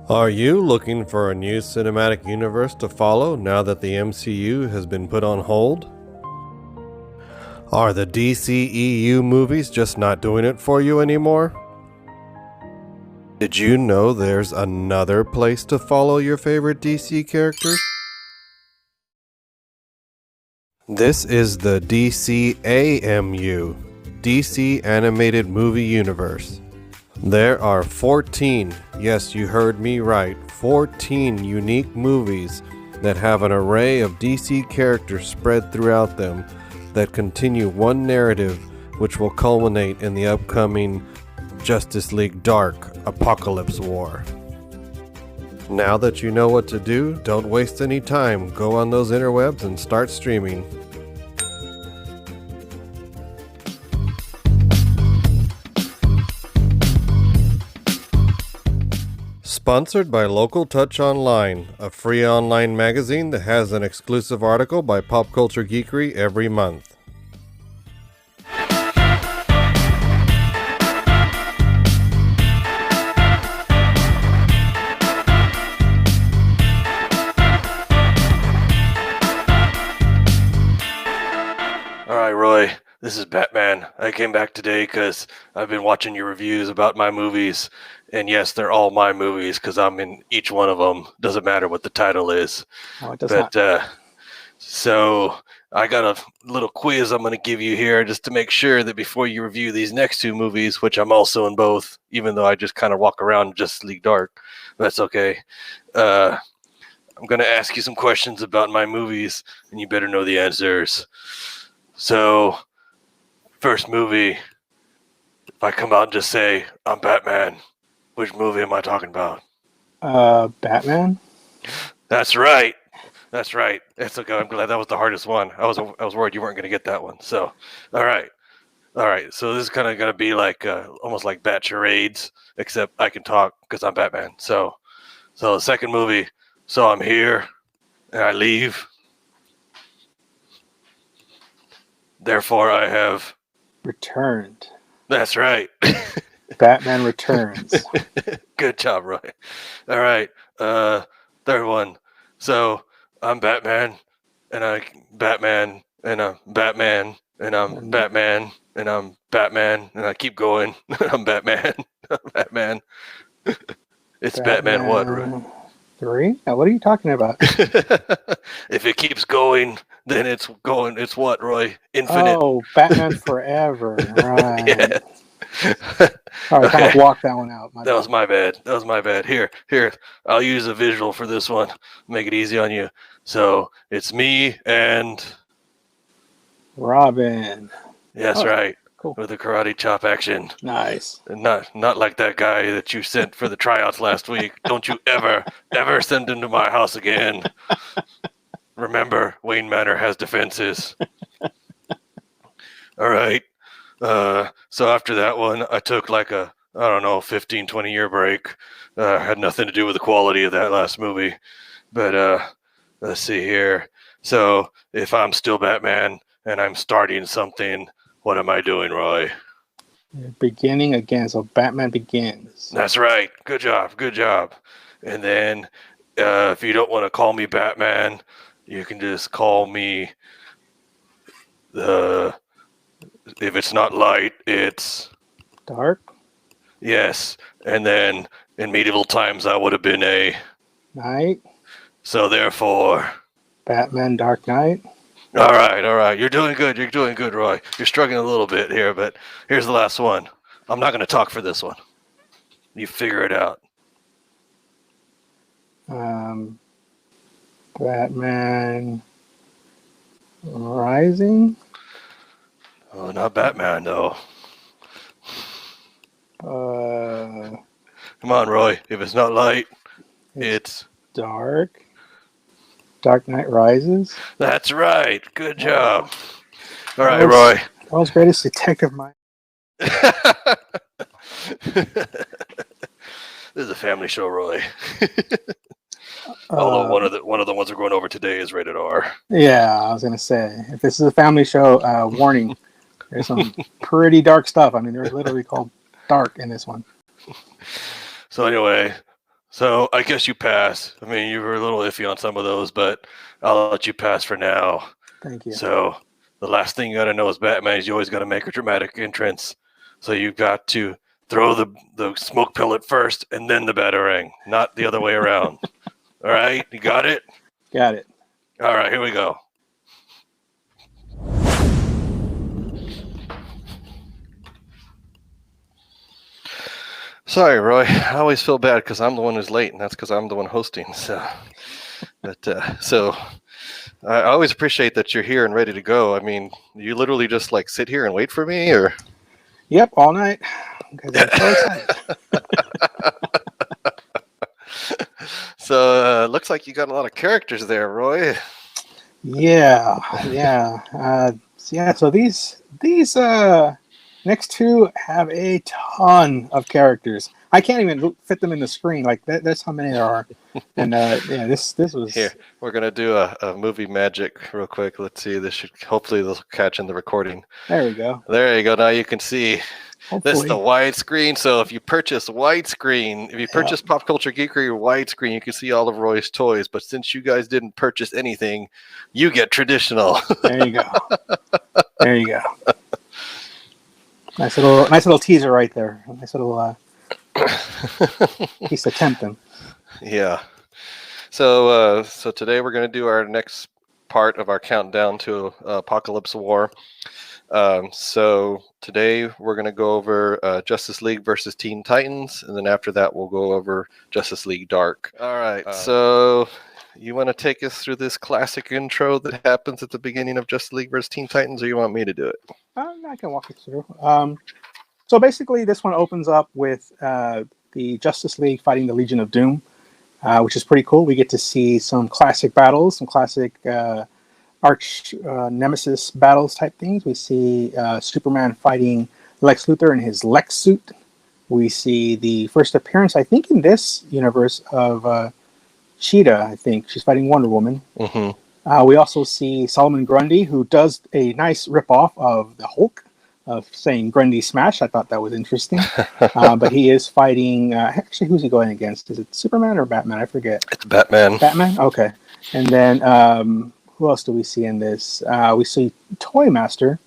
Are you looking for a new cinematic universe to follow now that the MCU has been put on hold? Are the DCEU movies just not doing it for you anymore? Did you know there's another place to follow your favorite DC characters? This is the DCAMU, DC Animated Movie Universe. There are 14, yes, you heard me right, 14 unique movies that have an array of DC characters spread throughout them that continue one narrative which will culminate in the upcoming Justice League Dark Apokolips War. Now that you know what to do, don't waste any time. Go on those interwebs and start streaming. Sponsored by Local Touch Online, a free online magazine that has an exclusive article by Pop Culture Geekery every month. Alright, Roy, this is Batman. I came back today because I've been watching your reviews about my movies. And yes, they're all my movies because I'm in each one of them. Doesn't matter what the title is. No, it does not. So I got a little quiz I'm going to give you here just to make sure that before you review these next two movies, which I'm also in both, even though I just kind of walk around Justice League Dark. That's okay. I'm going to ask you some questions about my movies, and you better know the answers. So, first movie, if I come out and just say, I'm Batman, which movie am I talking about? Batman? That's right. That's right. It's okay. I'm glad that was the hardest one. I was worried you weren't going to get that one. So, all right. So this is kind of going to be like almost like Bat Charades, except I can talk because I'm Batman. So the second movie, so I'm here and I leave. Therefore, I have Returned. That's right. Batman Returns. Good job, Roy. All right. Third one. So I'm Batman, and I'm Batman, and I'm Batman, and I'm Batman, and I'm Batman, and I keep going. I'm Batman. I'm Batman. It's Batman what, Roy? 3? Now, what are you talking about? If it keeps going, then it's going. It's what, Roy? Infinite. Oh, Batman Forever. Right. Yeah. All right, kind of blocked that one out. That was my bad. Here. I'll use a visual for this one. Make it easy on you. So it's me and Robin. Yes, right. Cool. With the karate chop action. Nice. And not like that guy that you sent for the tryouts last week. Don't you ever send him to my house again. Remember, Wayne Manor has defenses. All right. So after that one, I took like a, 15, 20 year break. Had nothing to do with the quality of that last movie. But let's see here. So if I'm still Batman and I'm starting something, what am I doing, Roy? You're beginning again. So Batman Begins. That's right. Good job. And then if you don't want to call me Batman, you can just call me if it's not light, it's Dark. Yes. And then in medieval times, I would have been a Night. So therefore, Batman Dark Knight. All right. You're doing good, Roy. You're struggling a little bit here, but here's the last one. I'm not going to talk for this one. You figure it out. Batman Rising. Oh, not Batman, though. Come on, Roy. If it's not light, it's Dark. Dark Knight Rises. That's right. Good job. All right, Roy. World's greatest detective mind. This is a family show, Roy. Although one of the ones we're going over today is rated R. Yeah, I was gonna say, if this is a family show, warning. There's some pretty dark stuff. I mean, they're literally called dark in this one. So anyway, So I guess you pass. I mean, you were a little iffy on some of those, but I'll let you pass for now. Thank you. So the last thing you got to know is Batman is you always got to make a dramatic entrance. So you've got to throw the smoke pellet first and then the batarang, not the other way around. All right, you got it? Got it. All right, here we go. Sorry, Roy. I always feel bad because I'm the one who's late, and that's because I'm the one hosting. So I always appreciate that you're here and ready to go. I mean, you literally just like sit here and wait for me, or? Yep, all night. Because I'm so excited. So looks like you got a lot of characters there, Roy. Yeah. So these next two have a ton of characters. I can't even fit them in the screen. Like that's how many there are. And this was Here. We're gonna do a movie magic real quick. Let's see. Hopefully this will catch in the recording. There we go. There you go. Now you can see. Hopefully. This is the widescreen. So if you purchase widescreen, if you purchase Pop Culture Geekery or widescreen, you can see all of Roy's toys. But since you guys didn't purchase anything, you get traditional. There you go. There you go. Nice little teaser right there. Nice little piece to tempt them. Yeah. So today we're going to do our next part of our countdown to Apokolips War. So today we're going to go over Justice League versus Teen Titans, and then after that we'll go over Justice League Dark. All right. So you want to take us through this classic intro that happens at the beginning of Justice League versus Teen Titans, or you want me to do it? I can walk you through. So basically, this one opens up with the Justice League fighting the Legion of Doom, which is pretty cool. We get to see some classic battles, some classic arch nemesis battles type things. We see Superman fighting Lex Luthor in his Lex suit. We see the first appearance, I think, in this universe of Cheetah. I think she's fighting Wonder Woman. Mm-hmm. We also see Solomon Grundy, who does a nice ripoff of the Hulk, of saying Grundy Smash. I thought that was interesting. But he is fighting, actually, who's he going against? Is it Superman or Batman? I forget. It's Batman. Batman? Okay. And then who else do we see in this? We see Toy Master,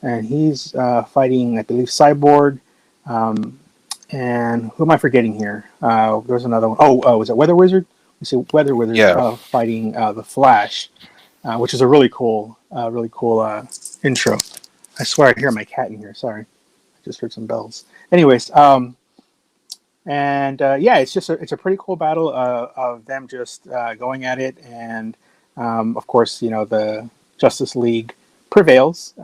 and he's fighting, I believe, Cyborg. And who am I forgetting here? There's another one. Oh, was it Weather Wizard? We see Weather Wizard fighting the Flash, which is a really cool intro. I swear I hear my cat in here. Sorry, I just heard some bells. Anyways, it's a pretty cool battle of them just going at it, and of course, the Justice League prevails.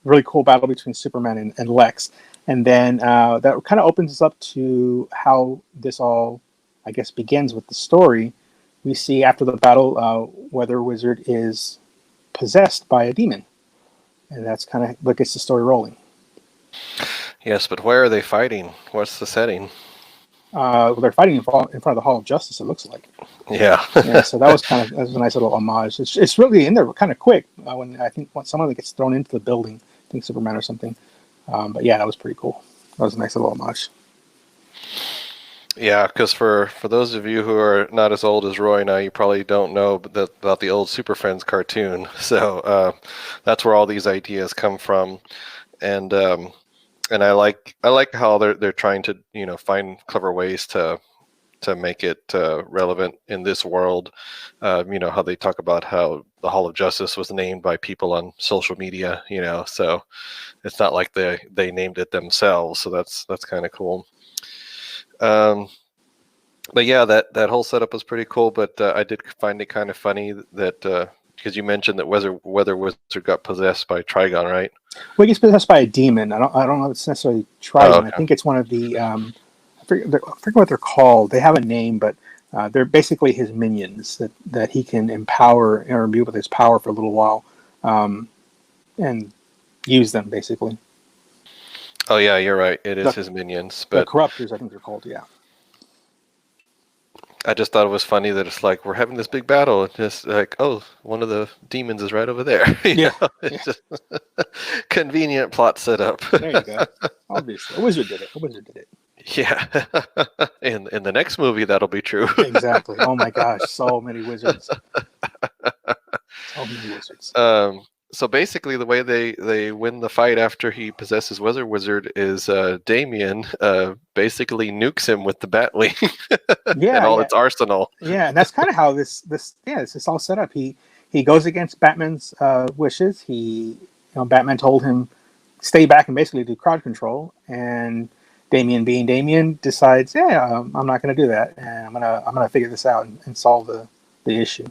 Really cool battle between Superman and Lex, and then that kind of opens us up to how this all, I guess, begins with the story. We see after the battle, Weather Wizard is possessed by a demon, and that's kind of what gets the story rolling. Yes, but where are they fighting? What's the setting? They're fighting in front of the Hall of Justice, it looks like. Yeah. So that was a nice little homage. It's really in there kind of quick when I think someone gets thrown into the building, I think Superman or something. But yeah, that was pretty cool. That was a nice little homage. Yeah, because for those of you who are not as old as Roy and I, you probably don't know about the old Super Friends cartoon. So that's where all these ideas come from, and I like how they're trying to find clever ways to make it relevant in this world. How they talk about how the Hall of Justice was named by people on social media. So it's not like they named it themselves. So that's kind of cool. But yeah, that whole setup was pretty cool. But I did find it kind of funny that because you mentioned that Weather Wizard got possessed by Trigon, right? Well, he gets possessed by a demon. I don't know if it's necessarily Trigon. Oh, okay. I think it's one of the I forget what they're called. They have a name, but they're basically his minions that he can empower or imbue with his power for a little while, and use them basically. Oh yeah, you're right. It is his minions, but the corruptors, I think they're called. Yeah. I just thought it was funny that it's like we're having this big battle, and just like, oh, one of the demons is right over there. It's just convenient plot setup. There you go. Obviously, a wizard did it. Yeah. In the next movie, that'll be true. Exactly. Oh my gosh, so many wizards. So many wizards. So basically, the way they win the fight after he possesses Wizard is Damien basically nukes him with the Batwing and Yeah, all yeah, its arsenal. yeah. And that's kind of how this is all set up. He goes against Batman's wishes. Batman told him stay back and basically do crowd control, and Damien, being Damien, decides, yeah, I'm not going to do that, and I'm gonna figure this out and solve the issue.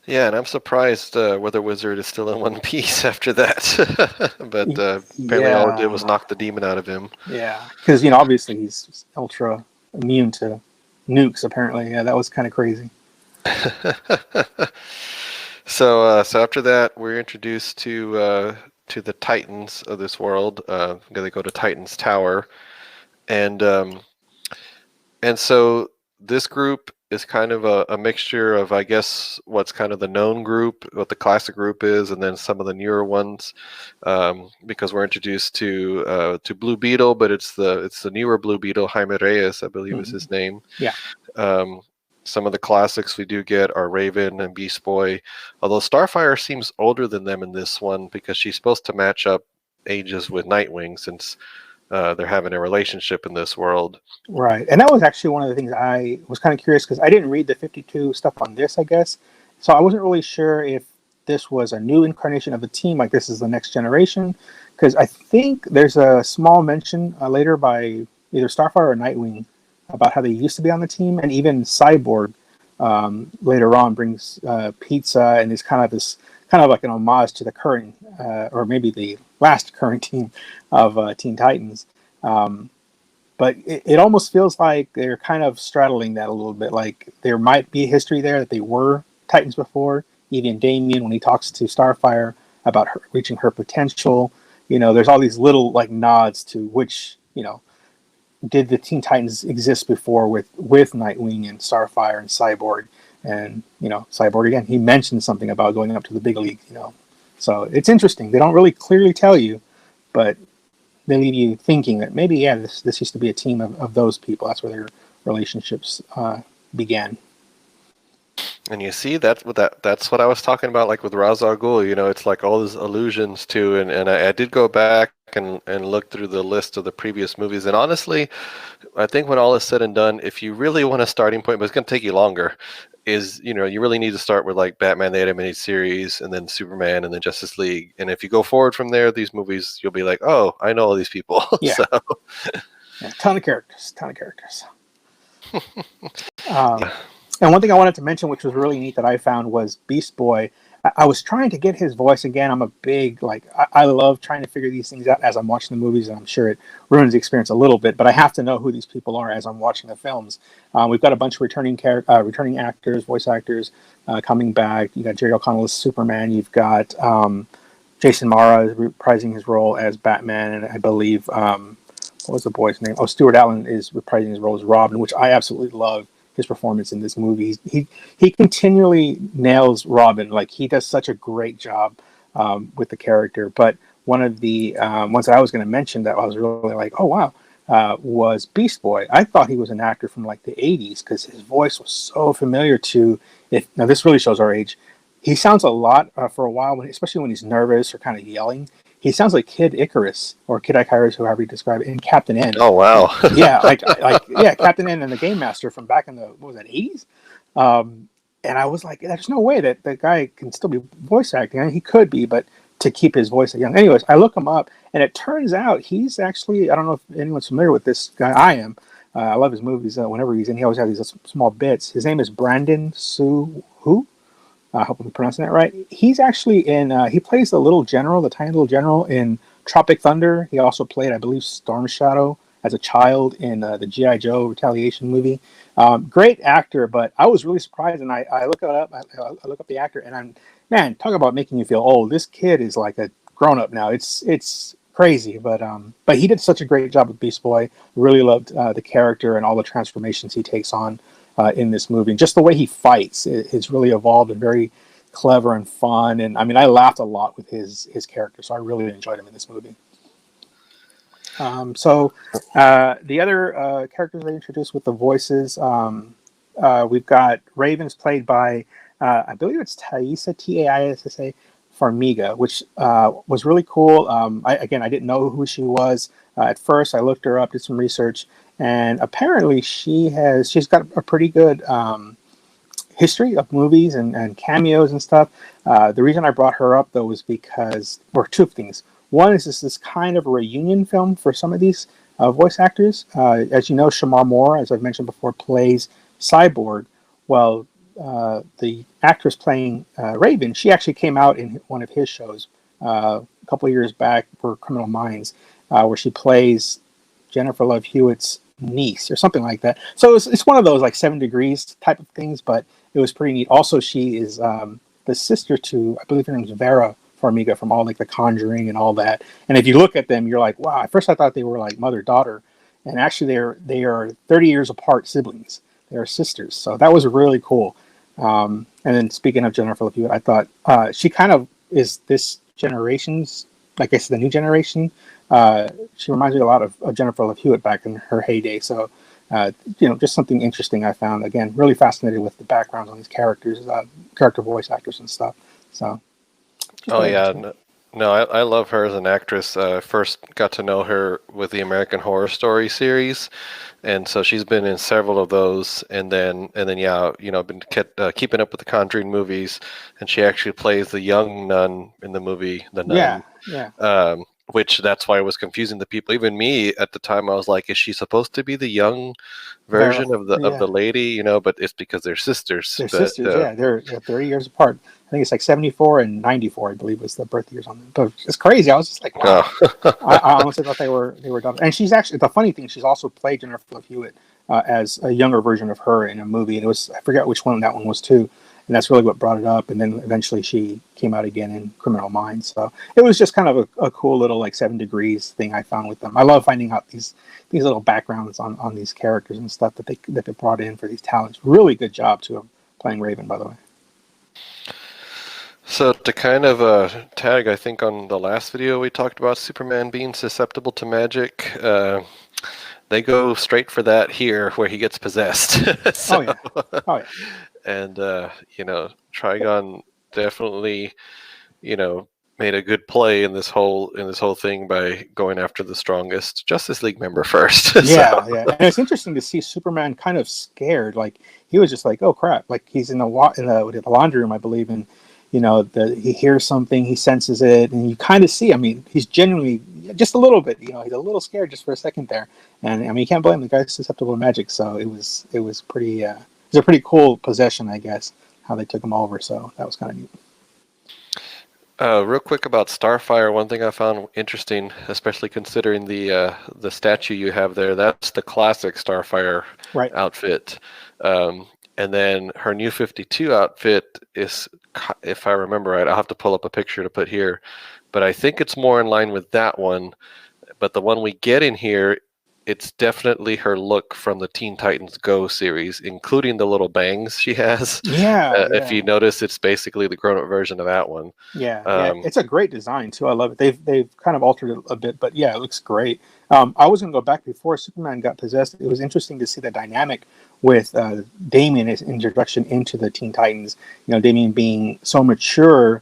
Yeah, and I'm surprised Wizard is still in one piece after that. But apparently, all it did was knock the demon out of him. Yeah, because obviously he's ultra immune to nukes. Apparently, yeah, that was kind of crazy. So after that, we're introduced to the Titans of this world. They go to Titan's Tower, and so this group is kind of a mixture of, I guess, what's kind of the known group, what the classic group is, and then some of the newer ones. Because we're introduced to Blue Beetle, but it's the newer Blue Beetle, Jaime Reyes, I believe is his name. Yeah. Some of the classics we do get are Raven and Beast Boy, although Starfire seems older than them in this one because she's supposed to match up ages with Nightwing since they're having a relationship in this world. Right, and that was actually one of the things I was kind of curious because I didn't read the 52 stuff on this, I guess, so I wasn't really sure if this was a new incarnation of the team, like this is the next generation, because I think there's a small mention later by either Starfire or Nightwing about how they used to be on the team, and even Cyborg later on brings pizza and is kind of like an homage to the current or maybe the last current team of Teen Titans. But it almost feels like they're kind of straddling that a little bit. Like there might be a history there that they were Titans before. Even Damien, when he talks to Starfire about her reaching her potential, there's all these little like nods to which, did the Teen Titans exist before with Nightwing and Starfire and Cyborg, and Cyborg again. He mentioned something about going up to the big league. So it's interesting. They don't really clearly tell you, but they leave you thinking that maybe, yeah, this used to be a team of those people. That's where their relationships began. And you see that's what I was talking about, like with Ra's al Ghul. It's like all these allusions to, and I did go back and look through the list of the previous movies. And honestly, I think when all is said and done, if you really want a starting point, but it's going to take you longer, is you really need to start with like Batman the Animated Series, and then Superman, and then Justice League. And if you go forward from there, these movies, you'll be like, oh, I know all these people. Yeah. So. Yeah, ton of characters. And one thing I wanted to mention, which was really neat that I found, was Beast Boy. I was trying to get his voice again. I'm a big, I love trying to figure these things out as I'm watching the movies, and I'm sure it ruins the experience a little bit, but I have to know who these people are as I'm watching the films. We've got a bunch of returning actors, voice actors coming back. You got Jerry O'Connell as Superman. You've got Jason Mara reprising his role as Batman, and I believe, what was the boy's name? Oh, Stuart Allen is reprising his role as Robin, which I absolutely love. His performance in this movie, he continually nails Robin. Like he does such a great job with the character. But one of the ones that I was going to mention that I was really like, oh wow, was Beast Boy. I thought he was an actor from like the 80s because his voice was so familiar to. Now this really shows our age. He sounds a lot for a while, especially when he's nervous or kind of yelling. He sounds like Kid Icarus or Kid Icarus, however you describe it, in Captain N. Oh wow! Yeah, Captain N and the Game Master from back in the 80s. And I was like, there's no way that that guy can still be voice acting. I mean, he could be, but to keep his voice young. Anyways, I look him up, and it turns out he's actually, I don't know if anyone's familiar with this guy. I am. I love his movies. Whenever he's in, he always has these small bits. His name is Brandon Suhu. I hope I'm pronouncing that right. He's actually in, he plays the tiny little general in Tropic Thunder. He also played, I believe, Storm Shadow as a child in the G.I. Joe Retaliation movie. Great actor, but I was really surprised, and I look it up. I look up the actor, and talk about making you feel old. This kid is like a grown up now. It's crazy, but he did such a great job with Beast Boy. Really loved the character and all the transformations he takes on in this movie. And just the way he fights, it's really evolved and very clever and fun. And I mean, I laughed a lot with his character, so I really enjoyed him in this movie. The other characters they introduced with the voices, we've got Raven's played by, I believe it's Taissa, Taissa Farmiga, which was really cool. I didn't know who she was at first. I looked her up, did some research, and apparently she's got a pretty good history of movies and cameos and stuff. The reason I brought her up though was because, or two things. One is this kind of a reunion film for some of these voice actors. As you know, Shamar Moore, as I've mentioned before, plays Cyborg. Well, the actress playing Raven, she actually came out in one of his shows a couple of years back for Criminal Minds, where she plays Jennifer Love Hewitt's niece or something like that. So it's one of those like 7 Degrees type of things, but it was pretty neat. Also, she is the sister to, I believe her name is Vera Farmiga from all like The Conjuring and all that. And if you look at them, you're like, wow. At first, I thought they were like mother-daughter, and actually they are 30 years apart siblings. They are sisters. So that was really cool. And then speaking of Jennifer Love Hewitt, I thought she kind of is this generation's, like I said, the new generation. She reminds me a lot of Jennifer Love Hewitt back in her heyday. So, just something interesting I found. Again, really fascinated with the backgrounds on these characters, character voice actors and stuff. So. Oh yeah, no, I love her as an actress. First got to know her with the American Horror Story series, and so she's been in several of those. And then yeah, been keeping up with the Conjuring movies, and she actually plays the young nun in the movie The Nun. Yeah. Which that's why it was confusing to people. Even me at the time, I was like, "Is she supposed to be the young version of the lady?" But it's because they're sisters. They're sisters. Yeah, they're 30 years apart. I think it's like 74 and 94, I believe, was the birth years on them. But it's crazy. I was just like, wow. I honestly thought they were done. And she's actually, the funny thing, she's also played Jennifer Love Hewitt as a younger version of her in a movie, and it was, I forget which one that one was too. And that's really what brought it up. And then eventually she came out again in Criminal Minds. So it was just kind of a cool little like 7 Degrees thing I found with them. I love finding out these little backgrounds on these characters and stuff that they brought in for these talents. Really good job too of playing Raven, by the way. So to kind of tag, I think on the last video we talked about Superman being susceptible to magic. They go straight for that here, where he gets possessed. Oh yeah. And Trigon definitely, made a good play in this whole thing by going after the strongest Justice League member first. Yeah. And it's interesting to see Superman kind of scared. Like he was just like, "Oh crap!" Like he's in the laundry room, I believe, and he hears something, he senses it, and you kind of see. I mean, he's genuinely just a little bit. He's a little scared just for a second there, and I mean, you can't blame the guy's susceptible to magic. So it was pretty. It was a pretty cool possession, I guess, how they took him over. So that was kind of neat. Real quick about Starfire, one thing I found interesting, especially considering the statue you have there, that's the classic Starfire outfit. And then her new 52 outfit is, if I remember right, I'll have to pull up a picture to put here, but I think it's more in line with that one. But the one we get in here, it's definitely her look from the Teen Titans Go series, including the little bangs she has. Yeah. If you notice, it's basically the grown-up version of that one. Yeah. It's a great design too. I love it. They've kind of altered it a bit, but yeah, it looks great. I was going to go back before Superman got possessed. It was interesting to see the dynamic with Damian's introduction into the Teen Titans. Damian being so mature,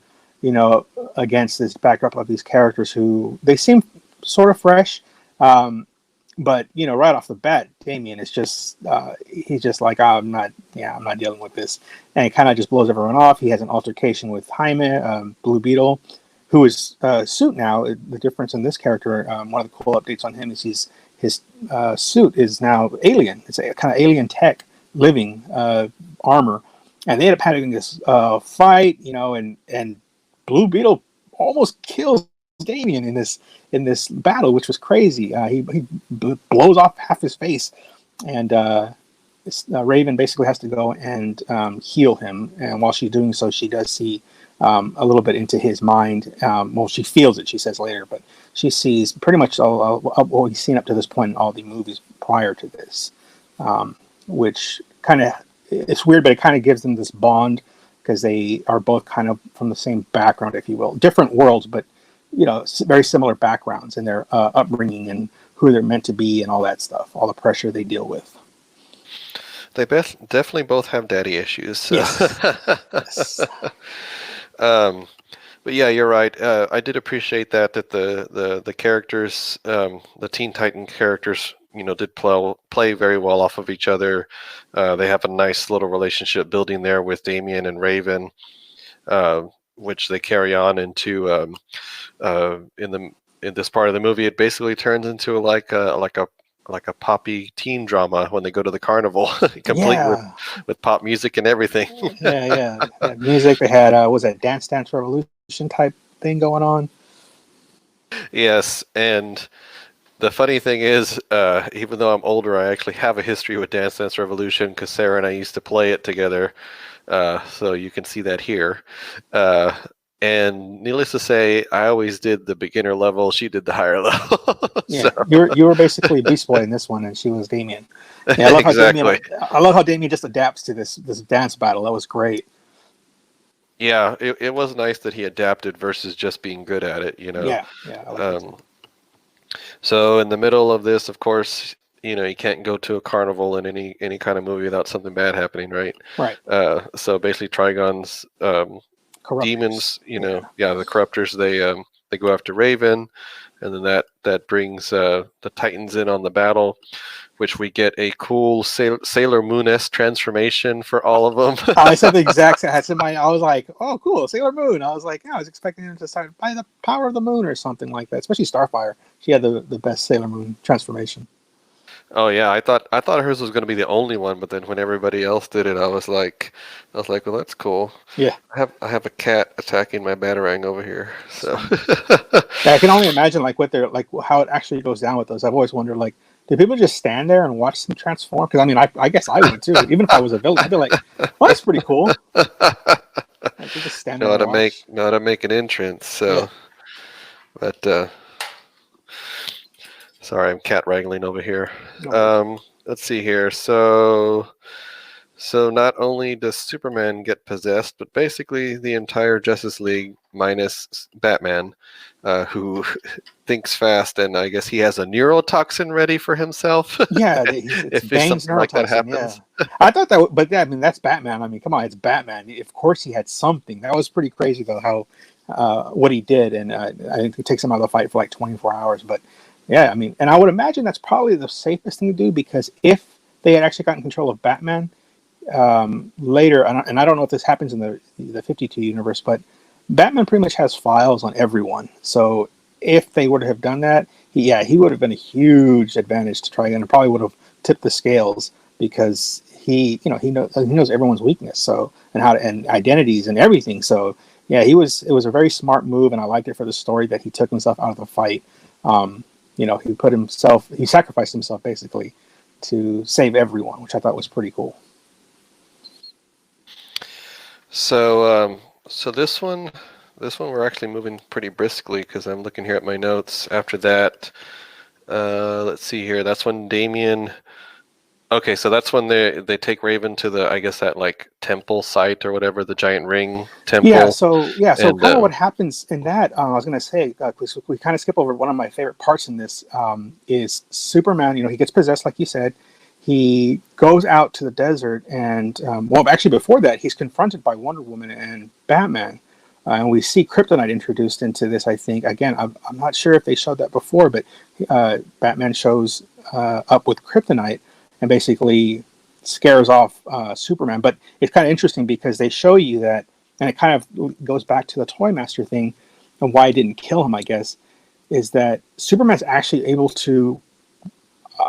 against this backdrop of these characters who they seem sort of fresh. But right off the bat, Damian is just he's just like, I'm not dealing with this, and it kind of just blows everyone off. He has an altercation with Jaime, Blue Beetle, who is suit now. The difference in this character, one of the cool updates on him is his suit is now alien. It's a kind of alien tech living armor, and they end up having this fight, and Blue Beetle almost kills Damian in this battle, which was crazy. He blows off half his face, and Raven basically has to go and heal him. And while she's doing so, she does see a little bit into his mind. Well, she feels it, she says later, but she sees pretty much all what he's seen up to this point in all the movies prior to this, which kind of, it's weird, but it kind of gives them this bond because they are both kind of from the same background, if you will, different worlds, but very similar backgrounds in their upbringing and who they're meant to be and all that stuff, all the pressure they deal with. They definitely both have daddy issues. So. Yes. Yes. But yeah, you're right. I did appreciate that the characters, the Teen Titan characters, did play very well off of each other. They have a nice little relationship building there with Damien and Raven, which they carry on into in this part of the movie. It basically turns into like a poppy teen drama when they go to the carnival, complete with pop music and everything. Yeah. They had music. They had was that Dance Dance Revolution type thing going on. Yes, and the funny thing is, even though I'm older, I actually have a history with Dance Dance Revolution because Sarah and I used to play it together. So you can see that here. And needless to say, I always did the beginner level. She did the higher level. Yeah, you were basically Beast Boy in this one, and she was Damien. Yeah, I love exactly. I love how Damien just adapts to this dance battle. That was great. Yeah, it was nice that he adapted versus just being good at it. Yeah, I like it. So in the middle of this, of course, you can't go to a carnival in any kind of movie without something bad happening, right? Right. So basically, Trigon's demons, the corruptors, they go after Raven, and then that brings the Titans in on the battle, which we get a cool Sailor Moon-esque transformation for all of them. I said the exact same. I was like, "Oh, cool, Sailor Moon." I was like, "Yeah, I was expecting him to start by the power of the moon or something like that." Especially Starfire, she had the best Sailor Moon transformation. Oh yeah, I thought hers was going to be the only one, but then when everybody else did it, I was like, well, that's cool. Yeah, I have a cat attacking my Batarang over here, so. Yeah, I can only imagine what they're how it actually goes down with those. I've always wondered do people just stand there and watch them transform? Because I mean, I guess I would too. Even if I was a villain, I'd be like, "Well, that's pretty cool." They just stand there and watch. Know how to make an entrance. So, yeah. But sorry, I'm cat wrangling over here. No. Let's see here. So not only does Superman get possessed, but basically the entire Justice League minus Batman, who thinks fast, and I guess he has a neurotoxin ready for himself. Yeah, it's Bane's neurotoxin. Like that happens. Yeah. I thought that, but I mean that's Batman. I mean, come on, it's Batman. Of course, he had something. That was pretty crazy though. How what he did, and I think it takes him out of the fight for 24 hours. But yeah, I mean, and I would imagine that's probably the safest thing to do because if they had actually gotten control of Batman later, and I don't know if this happens in the 52 universe, but Batman pretty much has files on everyone. So if they would have done that, he would have been a huge advantage to Trigon and probably would have tipped the scales because he knows everyone's weakness, so and identities and everything. So yeah, it was a very smart move, and I liked it for the story that he took himself out of the fight. He sacrificed himself basically to save everyone, which I thought was pretty cool. So this one we're actually moving pretty briskly because I'm looking here at my notes. After that, let's see here. That's when Damien. Okay, so that's when they take Raven to I guess that temple site or whatever, the giant ring temple. Yeah. So kind of what happens in that, I was going to say, we kind of skip over one of my favorite parts in this is Superman. He gets possessed, like you said. He goes out to the desert, and actually before that, he's confronted by Wonder Woman and Batman, and we see Kryptonite introduced into this. I think again, I'm not sure if they showed that before, but Batman shows up with Kryptonite and basically scares off Superman. But it's kind of interesting because they show you that, and it kind of goes back to the Toy Master thing, and why it didn't kill him. I guess is that Superman's actually able to,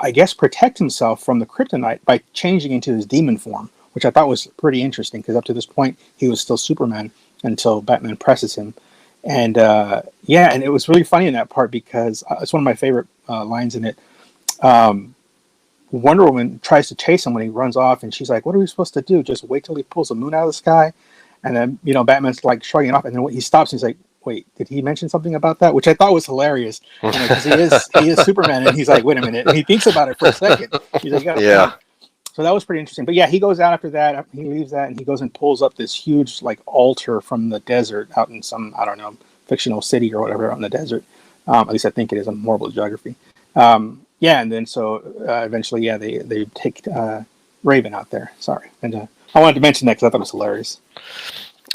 I guess, protect himself from the kryptonite by changing into his demon form, which I thought was pretty interesting because up to this point he was still Superman until Batman presses him. And and it was really funny in that part because it's one of my favorite lines in it. Wonder Woman tries to chase him when he runs off, and she's like, "What are we supposed to do? Just wait till he pulls the moon out of the sky?" And then Batman's shrugging off, and then he stops and he's like, "Wait, did he mention something about that?" Which I thought was hilarious because he is Superman, and he's like, "Wait a minute," and he thinks about it for a second. He's like, "Yeah." So that was pretty interesting. But yeah, he goes out after that. He leaves that, and he goes and pulls up this huge altar from the desert out in some fictional city or whatever out in the desert. At least I think it is. I'm horrible at geography. Yeah, and then so eventually, yeah, they take Raven out there. Sorry, and I wanted to mention that because I thought it was hilarious.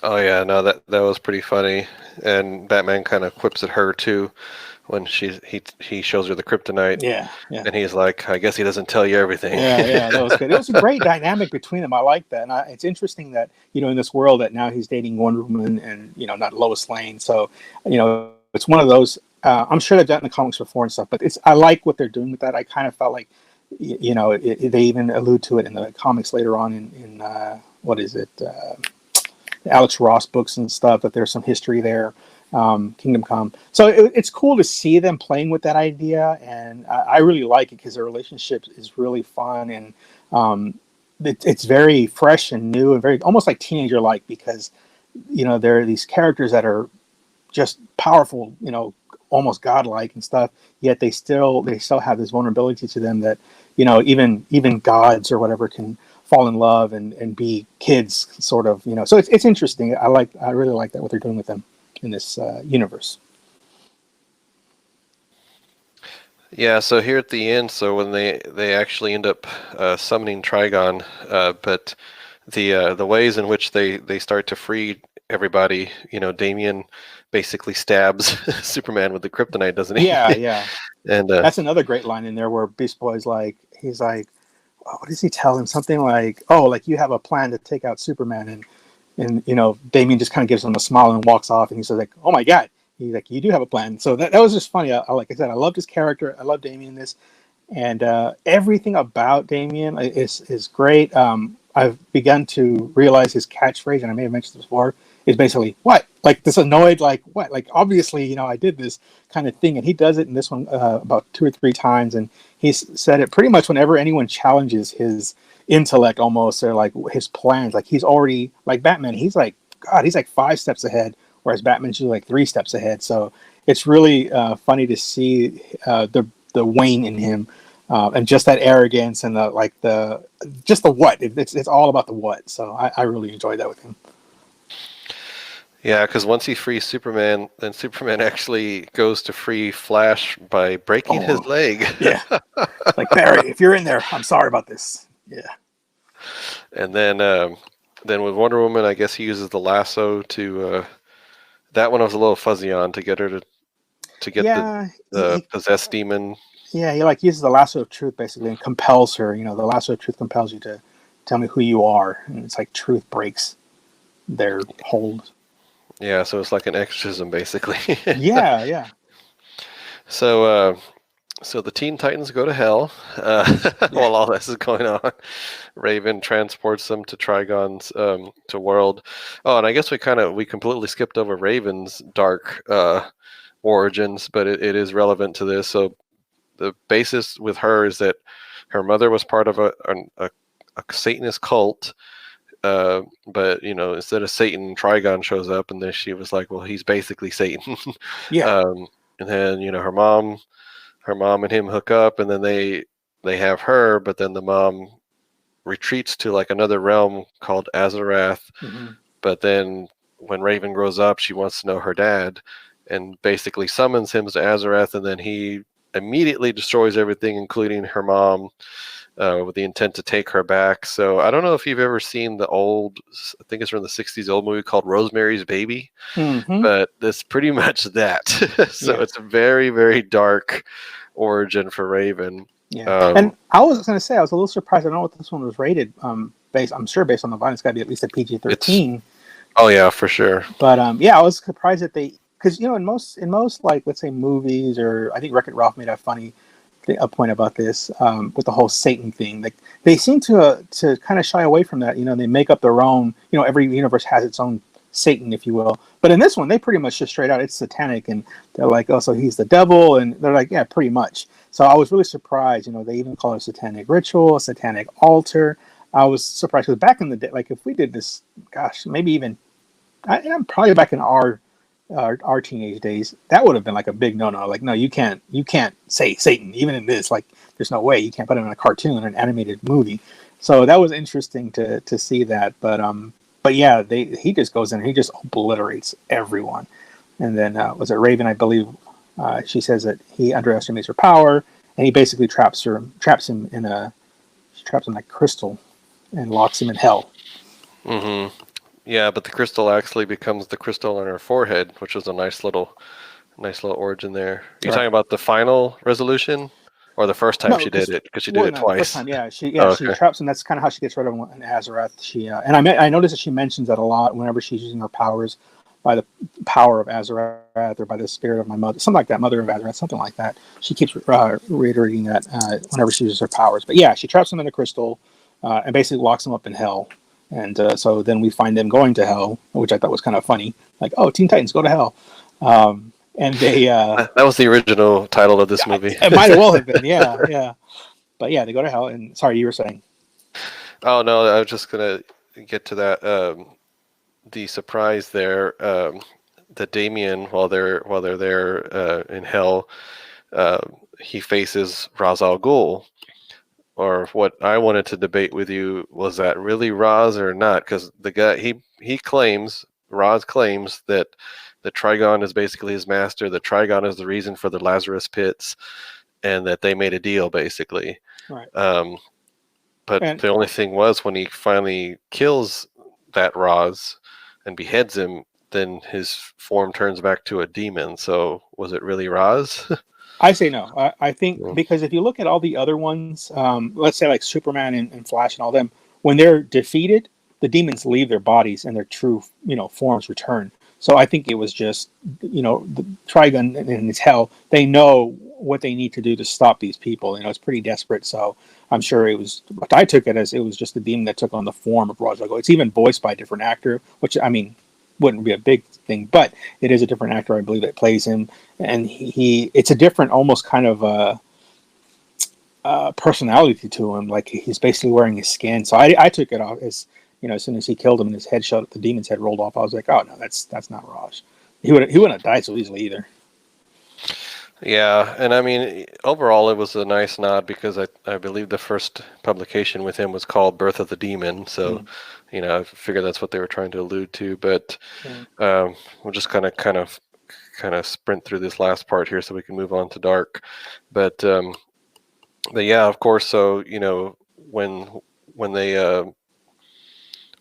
Oh yeah, no, that was pretty funny, and Batman kind of quips at her too when he shows her the kryptonite, Yeah, yeah. and he's like, I guess he doesn't tell you everything. Yeah, yeah, that was good. It was a great dynamic between them. I like that, and it's interesting that in this world that now he's dating Wonder Woman and not Lois Lane. So it's one of those. I'm sure they've done it in the comics before and stuff, but I like what they're doing with that. I kind of felt like they even allude to it in the comics later on in what is it, Alex Ross books and stuff, that there's some history there. Kingdom Come. So it's cool to see them playing with that idea, and I really like it because their relationship is really fun, and it's very fresh and new and very almost like teenager like, because there are these characters that are just powerful, almost godlike and stuff, yet they still have this vulnerability to them that even gods or whatever can fall in love and be kids, sort of. So it's interesting. I really like that, what they're doing with them in this universe. Yeah, so here at the end, so when they actually end up summoning Trigon, but the ways in which they start to free everybody, Damian basically stabs Superman with the kryptonite, doesn't he? Yeah, yeah. And that's another great line in there where Beast Boy's like, he's like, what does he tell him? Something like, oh, like, you have a plan to take out Superman, and Damien just kind of gives him a smile and walks off, and he says like, oh my god, he's like, you do have a plan. So that was just funny. Like I said, I loved his character. I love Damien in this, and everything about Damien is great. I've begun to realize his catchphrase, and I may have mentioned this before, is basically, what? Like, this annoyed, like, what? Like, obviously, I did this kind of thing. And he does it in this one about 2 or 3 times. And he's said it pretty much whenever anyone challenges his intellect almost, or like his plans. Like, he's already, like Batman, he's like 5 steps ahead, whereas Batman's usually like 3 steps ahead. So it's really funny to see the Wayne in him. And just that arrogance and the what. It's all about the what. So I really enjoyed that with him. Yeah, because once he frees Superman, then Superman actually goes to free Flash by breaking his leg. Yeah. Like, Barry, if you're in there, I'm sorry about this. Yeah. And then with Wonder Woman, I guess he uses the lasso to... that one I was a little fuzzy on, to get her to get the possessed demon. Yeah, he like uses the lasso of truth basically and compels her. The lasso of truth compels you to tell me who you are, and it's like truth breaks their hold. Yeah, so it's like an exorcism basically. Yeah. So the Teen Titans go to hell while all this is going on. Raven transports them to Trigon's to world. Oh, and I guess we completely skipped over Raven's dark origins, but it is relevant to this. So the basis with her is that her mother was part of a Satanist cult, but instead of Satan, Trigon shows up, and then she was like, well, he's basically Satan. Yeah. And then her mom and him hook up, and then they have her, but then the mom retreats to like another realm called Azarath. Mm-hmm. But then when Raven grows up, she wants to know her dad, and basically summons him to Azarath, and then he immediately destroys everything, including her mom, with the intent to take her back. So I don't know if you've ever seen the old, I think it's from the 60s, old movie called Rosemary's Baby, but it's pretty much that. So It's a very, very dark origin for Raven. Yeah. And I was going to say, I was a little surprised. I don't know what this one was rated I'm sure based on the violence, it's got to be at least a PG-13. Oh yeah, for sure. But I was surprised that because in most like, let's say, movies, or I think Wreck-It Ralph made a point about this with the whole Satan thing. Like, they seem to kind of shy away from that. They make up their own. Every universe has its own Satan, if you will. But in this one, they pretty much just straight out, it's satanic, and they're like, oh, so he's the devil, and they're like, yeah, pretty much. So I was really surprised. They even call it a satanic ritual, a satanic altar. I was surprised because back in the day, like, if we did this, gosh, maybe even, I'm probably back in our teenage days, that would have been like a big no. Like, no, you can't say Satan even in this. Like, there's no way you can't put him in a cartoon, an animated movie. So that was interesting to see that. But yeah, he just goes in and he just obliterates everyone. And then was it Raven? I believe she says that he underestimates her power, and he basically traps him in a like crystal, and locks him in hell. Mm-hmm. Yeah, but the crystal actually becomes the crystal on her forehead, which was a nice little origin there. Are you Right. talking about the final resolution, or the first time No, she did because it? Because she did it no, the first twice. time, yeah, Oh, she okay. traps him. That's kind of how she gets rid of him in Azarath. And I noticed that she mentions that a lot whenever she's using her powers, by the power of Azarath, or by the spirit of my mother, something like that, mother of Azarath, something like that. She keeps reiterating that whenever she uses her powers. But yeah, she traps him in a crystal, and basically locks him up in hell. And so then we find them going to hell, which I thought was kind of funny. Like, oh, Teen Titans, go to hell. And they That was the original title of this movie. it might well have been, yeah. But yeah, they go to hell. And sorry, you were saying. Oh no, I was just gonna get to that. The surprise there, that Damien, while they're there in hell, uh, he faces Ra's al Ghul. Or what I wanted to debate with you, was that really Ra's or not? Because the guy, he claims, Ra's claims that the Trigon is basically his master. The Trigon is the reason for the Lazarus pits, and that they made a deal basically. Right. But And the only thing was, when he finally kills that Ra's and beheads him, then his form turns back to a demon. So was it really Ra's? I say no. I think Mm. because if you look at all the other ones, let's say like Superman and Flash and all them, when they're defeated, the demons leave their bodies and their true, forms return. So I think it was just, the Trigon and his hell. They know what they need to do to stop these people. It's pretty desperate. So I'm sure it was. What I took it as, it was just the demon that took on the form of Ra's al Ghul. It's even voiced by a different actor, which I mean wouldn't be a big thing, but it is a different actor, I believe, that plays him, and it's a different, almost kind of personality to him. Like he's basically wearing his skin. So I took it off as, as soon as he killed him and his head showed, the demon's head rolled off. I was like, oh no, that's not Raj. He wouldn't have died so easily either. Yeah, and I mean, overall, it was a nice nod, because I believe the first publication with him was called Birth of the Demon. So, I figured that's what they were trying to allude to. But we'll just kind of sprint through this last part here so we can move on to Dark. But yeah, of course. So when they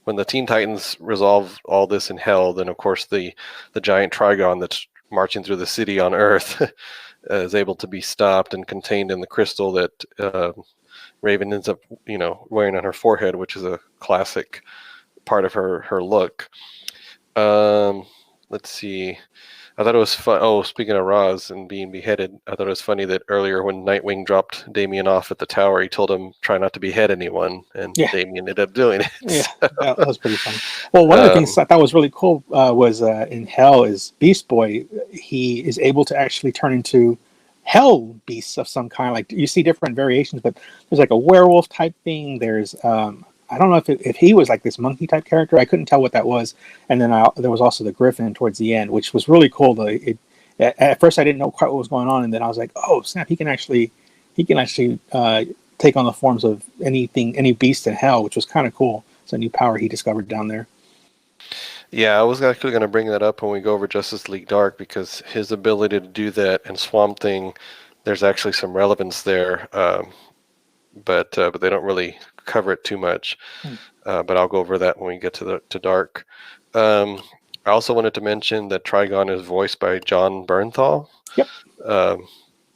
when the Teen Titans resolve all this in hell, then of course the giant Trigon that's marching through the city on Earth is able to be stopped and contained in the crystal that Raven ends up, wearing on her forehead, which is a classic part of her look. Let's see. I thought it was fun. Oh, speaking of Roz and being beheaded, I thought it was funny that earlier when Nightwing dropped Damien off at the tower, he told him try not to behead anyone, and Damien ended up doing it. Yeah, So, that was pretty funny. Well, one of the things I thought was really cool was in Hell is Beast Boy. He is able to actually turn into hell beasts of some kind. Like you see different variations, but there's like a werewolf type thing. There's I don't know if he was like this monkey type character. I couldn't tell what that was. And then there was also the Griffin towards the end, which was really cool. At first I didn't know quite what was going on, and then I was like, oh snap! He can actually take on the forms of any beast in hell, which was kind of cool. It's a new power he discovered down there. Yeah, I was actually going to bring that up when we go over Justice League Dark, because his ability to do that and Swamp Thing, there's actually some relevance there, but they don't really cover it too much. But I'll go over that when we get to Dark. I also wanted to mention that Trigon is voiced by John Bernthal. Yep.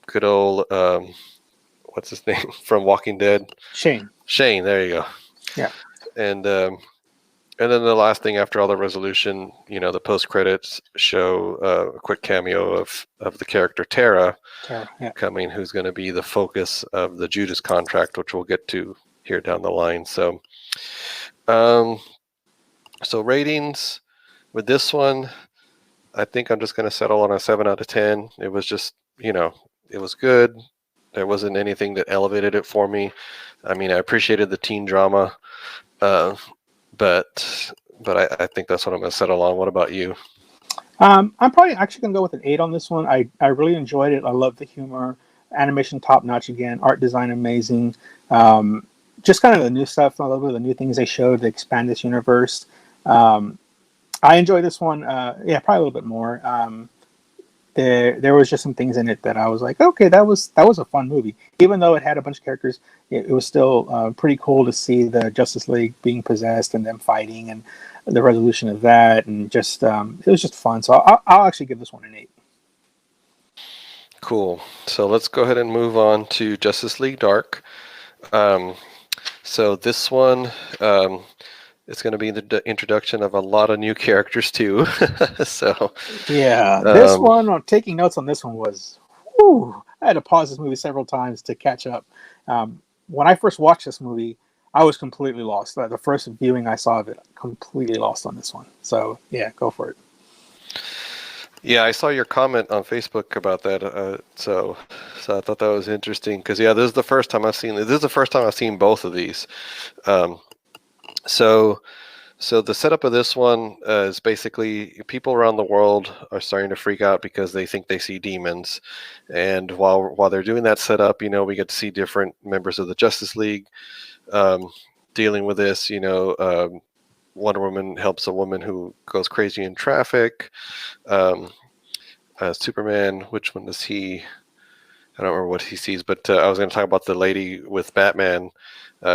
Good old what's his name from Walking Dead? Shane. There you go. Yeah. And then the last thing after all the resolution, the post credits show a quick cameo of the character Tara coming, who's going to be the focus of the Judas contract, which we'll get to here down the line. So, ratings with this one, I think I'm just going to settle on a 7 out of 10. It was just, it was good. There wasn't anything that elevated it for me. I mean, I appreciated the teen drama, but I think that's what I'm going to settle on. What about you? I'm probably actually going to go with an 8 on this one. I really enjoyed it. I love the humor, animation top notch again, art design amazing. Just kind of the new stuff, a little bit of the new things they showed to expand this universe. I enjoy this one. Probably a little bit more. there was just some things in it that I was like, okay, that was a fun movie. Even though it had a bunch of characters, it was still pretty cool to see the Justice League being possessed and them fighting and the resolution of that, and just it was just fun. So I'll actually give this one an 8. Cool. So let's go ahead and move on to Justice League Dark. So this one, it's going to be the introduction of a lot of new characters too. So yeah, this one, on taking notes on this one was, whew, I had to pause this movie several times to catch up. When I first watched this movie, I was completely lost. The first viewing I saw of it, completely lost on this one. So yeah, go for it. Yeah, I saw your comment on Facebook about that. So I thought that was interesting because this is the first time I've seen. This is the first time I've seen both of these. So the setup of this one is basically people around the world are starting to freak out because they think they see demons, and while they're doing that setup, we get to see different members of the Justice League dealing with this. Wonder Woman helps a woman who goes crazy in traffic. Superman, which one does he? I don't remember what he sees, but I was going to talk about the lady with Batman.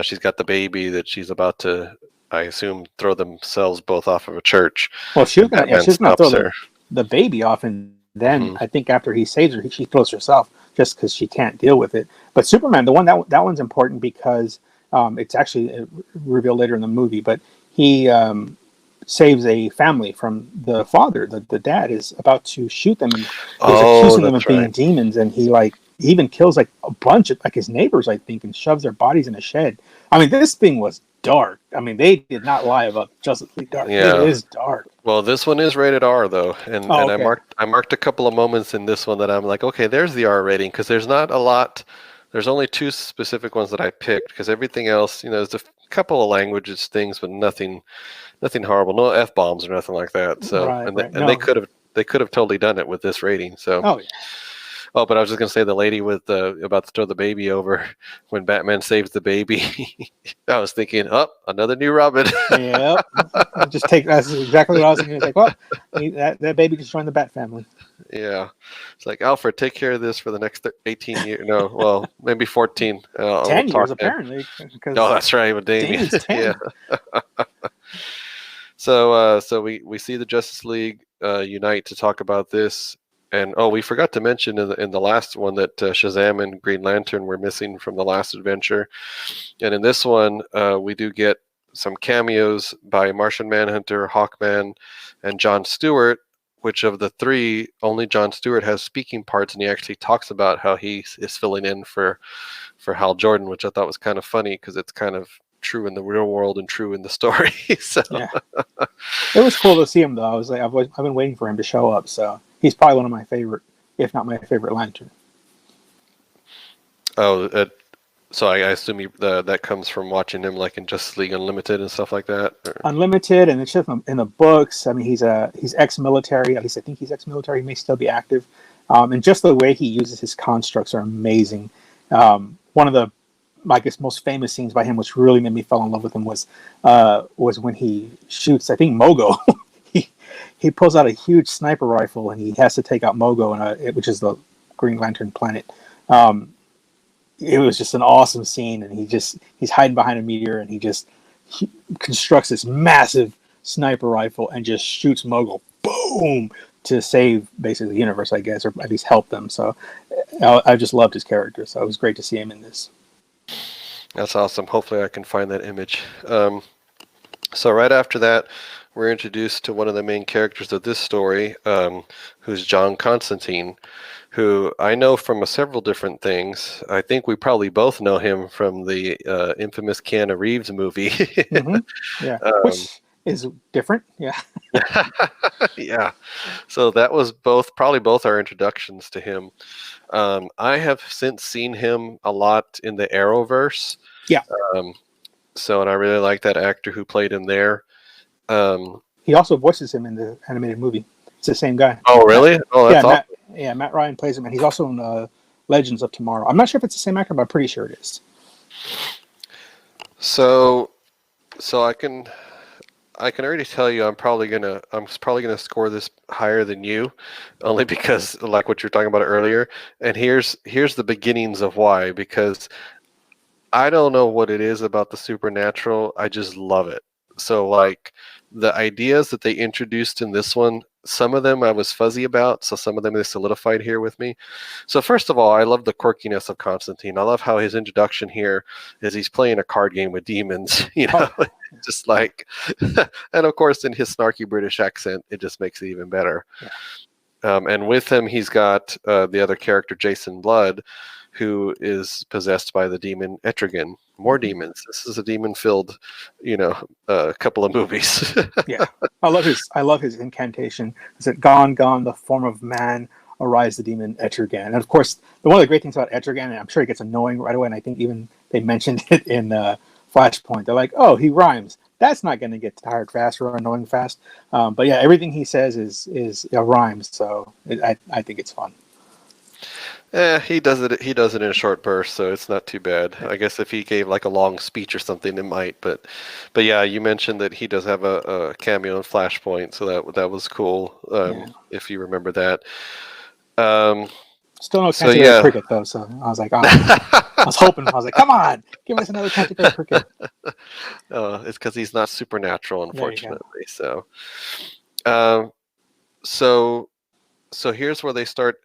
She's got the baby that she's about to, I assume, throw themselves both off of a church. Well, she's going to throw the baby off, and then I think after he saves her, she throws herself just because she can't deal with it. But Superman, the one that one's important because it's actually revealed later in the movie, but he saves a family from the father. The dad is about to shoot them and is accusing them of being demons, and he even kills a bunch of his neighbors, I think, and shoves their bodies in a shed. I mean, this thing was dark. I mean, they did not lie about Justice League Dark. Yeah. It is dark. Well, this one is rated R though, and I marked a couple of moments in this one that I'm like, okay, there's the R rating, because there's not a lot. There's only 2 specific ones that I picked, because everything else, there's a couple of languages things, but nothing horrible, no F-bombs or nothing like that. So they could have totally done it with this rating. So. Oh yeah. Oh, but I was just gonna say the lady with about to throw the baby over when Batman saves the baby. I was thinking, another new Robin. Yep. That's exactly what I was thinking. It's like, well, that baby just joined the Bat family. Yeah, it's like, Alfred, take care of this for the next 18 years. No, well, maybe 14. 10 years apparently. Oh, that's right, with Damian. Yeah. So we see the Justice League unite to talk about this. And we forgot to mention in the last one that Shazam and Green Lantern were missing from the last adventure. And in this one, we do get some cameos by Martian Manhunter, Hawkman, and Jon Stewart, which of the 3, only Jon Stewart has speaking parts, and he actually talks about how he is filling in for Hal Jordan, which I thought was kind of funny because it's kind of true in the real world and true in the story. So yeah. It was cool to see him though. I was like, I've been waiting for him to show up, so he's probably one of my favorite, if not my favorite Lantern. Oh, so I assume that comes from watching him in Justice League Unlimited and stuff like that. Or? Unlimited, and it's just in the books. I mean, he's ex-military. At least I think he's ex-military. He may still be active, and just the way he uses his constructs are amazing. One of the, I guess, most famous scenes by him, which really made me fall in love with him, was when he shoots, I think, Mogo. He pulls out a huge sniper rifle and he has to take out Mogo, which is the Green Lantern planet. It was just an awesome scene, and he's hiding behind a meteor, and he constructs this massive sniper rifle and just shoots Mogo, boom, to save basically the universe, I guess, or at least help them. So I just loved his character, so it was great to see him in this. That's awesome. Hopefully I can find that image. So right after that, we're introduced to one of the main characters of this story, who's John Constantine, who I know from several different things. I think we probably both know him from the infamous Keanu Reeves movie. Mm-hmm. Yeah, which is different. Yeah. Yeah. So that was probably both our introductions to him. I have since seen him a lot in the Arrowverse. Yeah. And I really like that actor who played him there. He also voices him in the animated movie. It's the same guy. Oh, really? Oh, that's awesome. Matt Ryan plays him, and he's also in Legends of Tomorrow. I'm not sure if it's the same actor, but I'm pretty sure it is. So I can already tell you I'm probably gonna score this higher than you, only because like what you were talking about earlier. And here's the beginnings of why. Because I don't know what it is about the supernatural. I just love it. So like the ideas that they introduced in this one, some of them I was fuzzy about, so some of them they solidified here with me. So first of all, I love the quirkiness of Constantine. I love how his introduction here is he's playing a card game with demons, Oh, just like, and of course in his snarky British accent, it just makes it even better. yeah. And with him, he's got the other character, Jason Blood, who is possessed by the demon Etrigan. More demons. This is a demon-filled, couple of movies. Yeah, I love his incantation. Is it gone, gone, the form of man, arise the demon Etrigan. And of course, one of the great things about Etrigan, and I'm sure it gets annoying right away, and I think even they mentioned it in Flashpoint. They're like, oh, he rhymes. That's not going to get tired fast or annoying fast. But yeah, everything he says is a rhyme, so I think it's fun. He does it. He does it in a short burst, so it's not too bad. I guess if he gave like a long speech or something, it might. But yeah, you mentioned that he does have a cameo in Flashpoint, so that was cool. If you remember that. Still no So Canterbury yeah. Cricket though, so I was like, oh, I was hoping. I was like, come on, give us another Canterbury Cricket. It's because he's not supernatural, There you go. unfortunately. So, um, so here's where they start.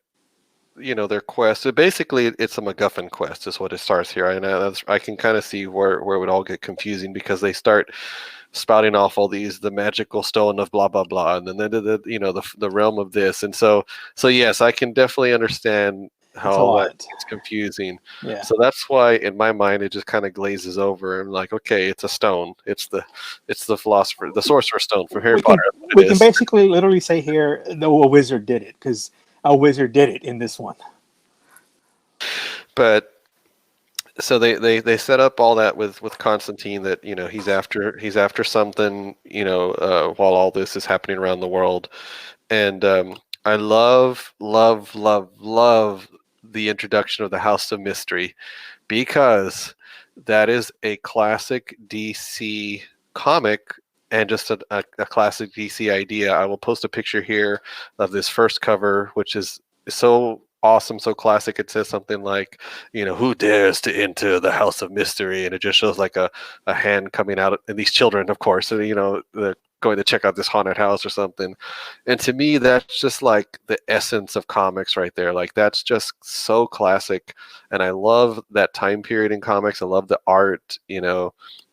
Their quest. So basically, it's a MacGuffin quest, is what it starts here. I can kind of see where it would all get confusing because they start spouting off all the magical stone of blah blah blah, and then the realm of this, and so yes, I can definitely understand how that gets confusing. Yeah. So that's why in my mind it just kind of glazes over. I'm like, okay, it's a stone. It's the sorcerer's stone from Harry Potter. We can basically literally say here, no, a wizard did it, because a wizard did it in this one. But so they set up all that with Constantine, that he's after something, while all this is happening around the world. And I love the introduction of the House of Mystery, because that is a classic DC comic and just a classic DC idea. I will post a picture here of this first cover, which is so awesome, so classic. It says something like, who dares to enter the House of Mystery? And it just shows like a hand coming out, and these children, of course, they're going to check out this haunted house or something. And to me, that's just like the essence of comics right there. Like, that's just so classic. And I love that time period in comics. I love the art,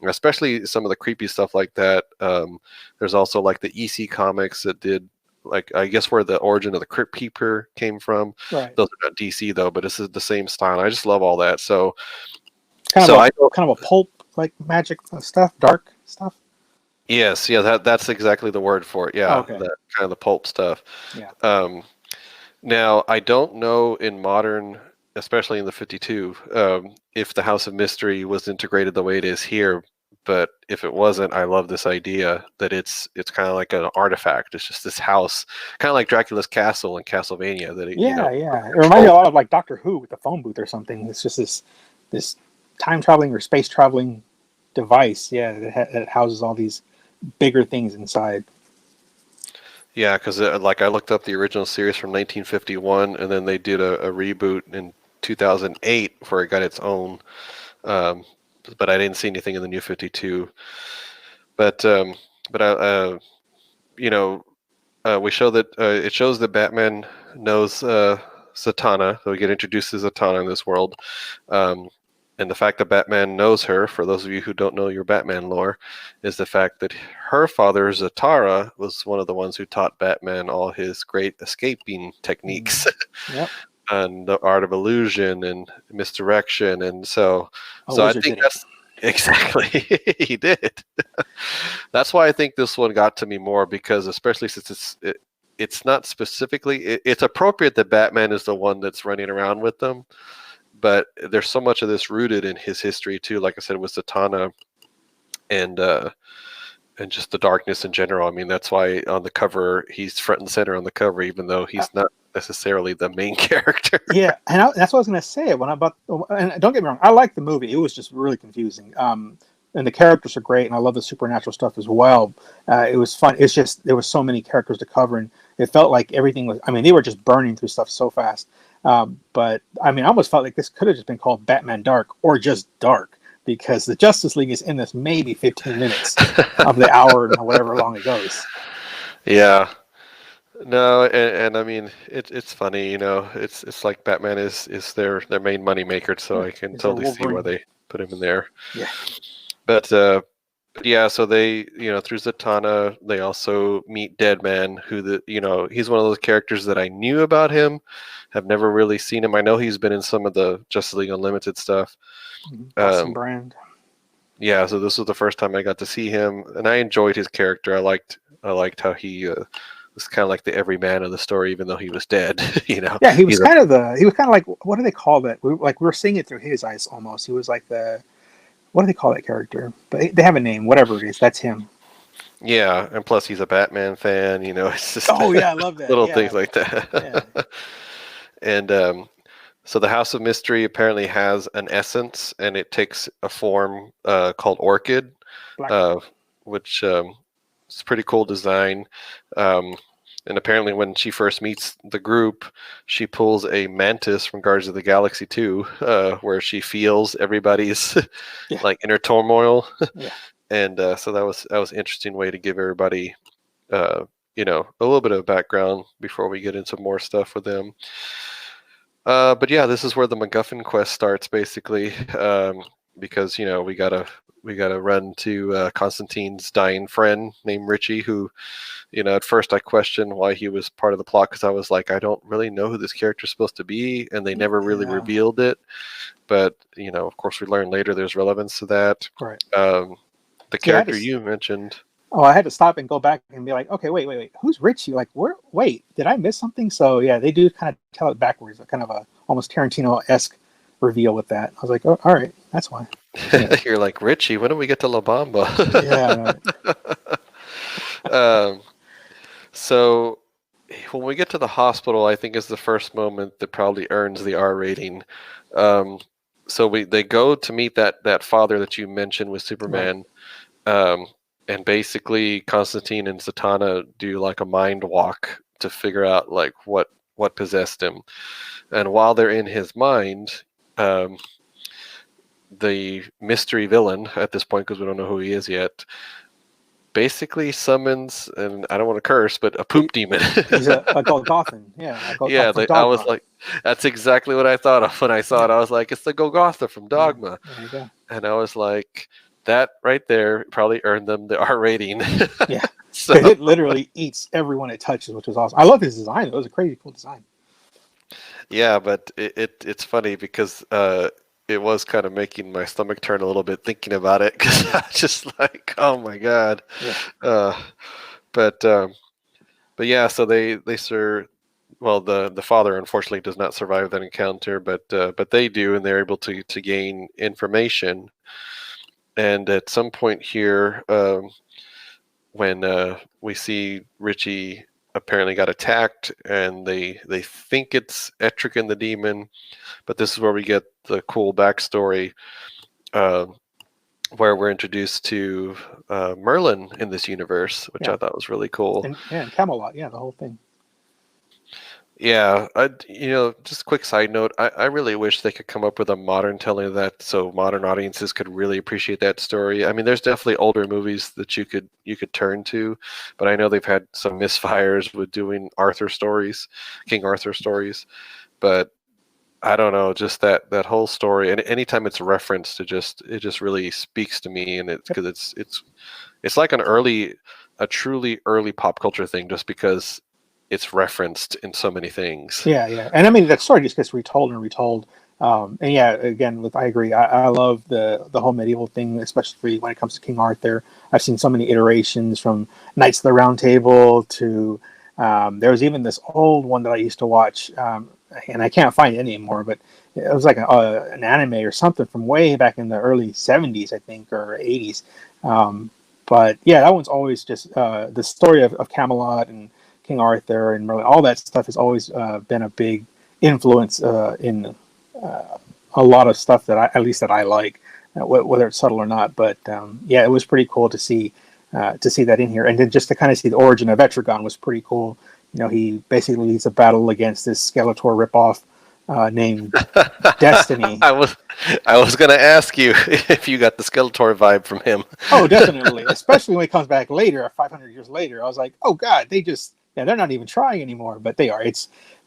especially some of the creepy stuff like that. There's also like the EC comics that did, like, I guess where the origin of the Crypt Keeper came from. Right. Those are not DC though, but this is the same style. I just love all that. So kind of a pulp like magic stuff, dark stuff. Yes, yeah, that's exactly the word for it. Yeah, okay. That kind of the pulp stuff. Yeah. Now I don't know in modern, especially in the 52, if the House of Mystery was integrated the way it is here. But if it wasn't, I love this idea that it's kind of like an artifact. It's just this house, kind of like Dracula's castle in Castlevania. That yeah. It reminds me a lot of like Doctor Who with the phone booth or something. It's just this time traveling or space traveling device. Yeah, that houses all these bigger things inside. Yeah, because like I looked up the original series from 1951, and then they did a reboot in 2008 where it got its own. But I didn't see anything in the New 52. But we show that it shows that Batman knows Zatanna. So we get introduced to Zatanna in this world. And the fact that Batman knows her, for those of you who don't know your Batman lore, is the fact that her father, Zatara, was one of the ones who taught Batman all his great escaping techniques. Yep. And the art of illusion and misdirection. And so I think that's exactly he did. That's why I think this one got to me more, because especially since it's not specifically, it's appropriate that Batman is the one that's running around with them. But there's so much of this rooted in his history too. Like I said, with Zatanna and just the darkness in general. I mean, that's why on the cover he's front and center on the cover, even though he's not necessarily the main character. Yeah, and that's what I was going to say. And don't get me wrong, I like the movie. It was just really confusing. and the characters are great, and I love the supernatural stuff as well. It was fun. It's just there was so many characters to cover, and it felt like everything was. I mean, they were just burning through stuff so fast. But I mean, I almost felt like this could have just been called Batman Dark or just Dark, because the Justice League is in this maybe 15 minutes of the hour and whatever long it goes. Yeah. No, and I mean it's funny, it's like Batman is their main money maker, so I can Is there totally see why Wolverine? they put him in there. Yeah. But yeah, so they, through Zatanna, they also meet Deadman, who he's one of those characters that I knew about him, have never really seen him. I know he's been in some of the Justice League Unlimited stuff. Awesome brand. Yeah, so this was the first time I got to see him, and I enjoyed his character. I liked how he was kind of like the everyman of the story, even though he was dead. Yeah, he was kind of like, what do they call that? We were seeing it through his eyes almost. He was like what do they call that character? But they have a name, whatever it is. That's him. Yeah, and plus he's a Batman fan. It's just Oh yeah, I love that. little yeah. things like that. Yeah. And so the House of Mystery apparently has an essence, and it takes a form called Orchid, which is a pretty cool design. And apparently when she first meets the group, she pulls a mantis from Guardians of the Galaxy 2, where she feels everybody's like inner turmoil. Yeah. And so that was an interesting way to give everybody a little bit of background before we get into more stuff with them. But yeah, this is where the MacGuffin quest starts, basically, because we gotta run to Constantine's dying friend named Richie, who, at first I questioned why he was part of the plot, because I was like, I don't really know who this character is supposed to be, and they never really revealed it. But of course, we learned later there's relevance to that. Right. The character you mentioned. Oh, I had to stop and go back and be like, okay, wait, who's Richie? Like, wait, did I miss something? So yeah, they do kind of tell it backwards, kind of a almost Tarantino-esque reveal with that. I was like, oh, all right, that's why. Yeah. You're like, Richie, when do we get to La Bamba? Yeah. So when we get to the hospital, I think is the first moment that probably earns the R rating. So they go to meet that father that you mentioned with Superman. Right. And basically Constantine and Zatanna do like a mind walk to figure out like what possessed him. And while they're in his mind, the mystery villain at this point, because we don't know who he is yet, basically summons, and I don't want to curse, but a poop demon. He's a Golgothan. Yeah. I was like, that's exactly what I thought of when I saw it. I was like, it's the Golgotha from Dogma. There you go. And I was like, that right there probably earned them the R rating. Yeah. So it literally eats everyone it touches, which was awesome. I love his design. It was a crazy cool design. Yeah, but it's funny because it was kind of making my stomach turn a little bit thinking about it, because I was just like, oh my god. Yeah. But yeah, so they the father unfortunately does not survive that encounter, but they do, and they're able to gain information. And at some point here, when we see Richie apparently got attacked, and they think it's Etrigan the demon, but this is where we get the cool backstory, where we're introduced to Merlin in this universe, which I thought was really cool. And Camelot, the whole thing. Yeah, just a quick side note, I really wish they could come up with a modern telling of that, so modern audiences could really appreciate that story. I mean, there's definitely older movies that you could turn to, but I know they've had some misfires with doing King Arthur stories, but I don't know, just that whole story, and anytime it's referenced, it just really speaks to me, and it's because it's like a truly early pop culture thing, just because it's referenced in so many things. Yeah. And I mean, that story just gets retold and retold. And yeah, again, I agree. I love the whole medieval thing, especially when it comes to King Arthur. I've seen so many iterations, from Knights of the Round Table to there was even this old one that I used to watch, and I can't find it anymore, but it was like an anime or something from way back in the early 70s, I think, or 80s. But yeah, that one's always just the story of Camelot and King Arthur and Merlin. All that stuff has always been a big influence in a lot of stuff that I like. whether it's subtle or not. But yeah, it was pretty cool to see that in here, and then just to kind of see the origin of Etrigan was pretty cool. He basically leads a battle against this Skeletor ripoff named Destiny. I was gonna ask you if you got the Skeletor vibe from him. Oh, definitely. Especially when it comes back later, 500 years later. I was like, oh god, they're not even trying anymore, but they are.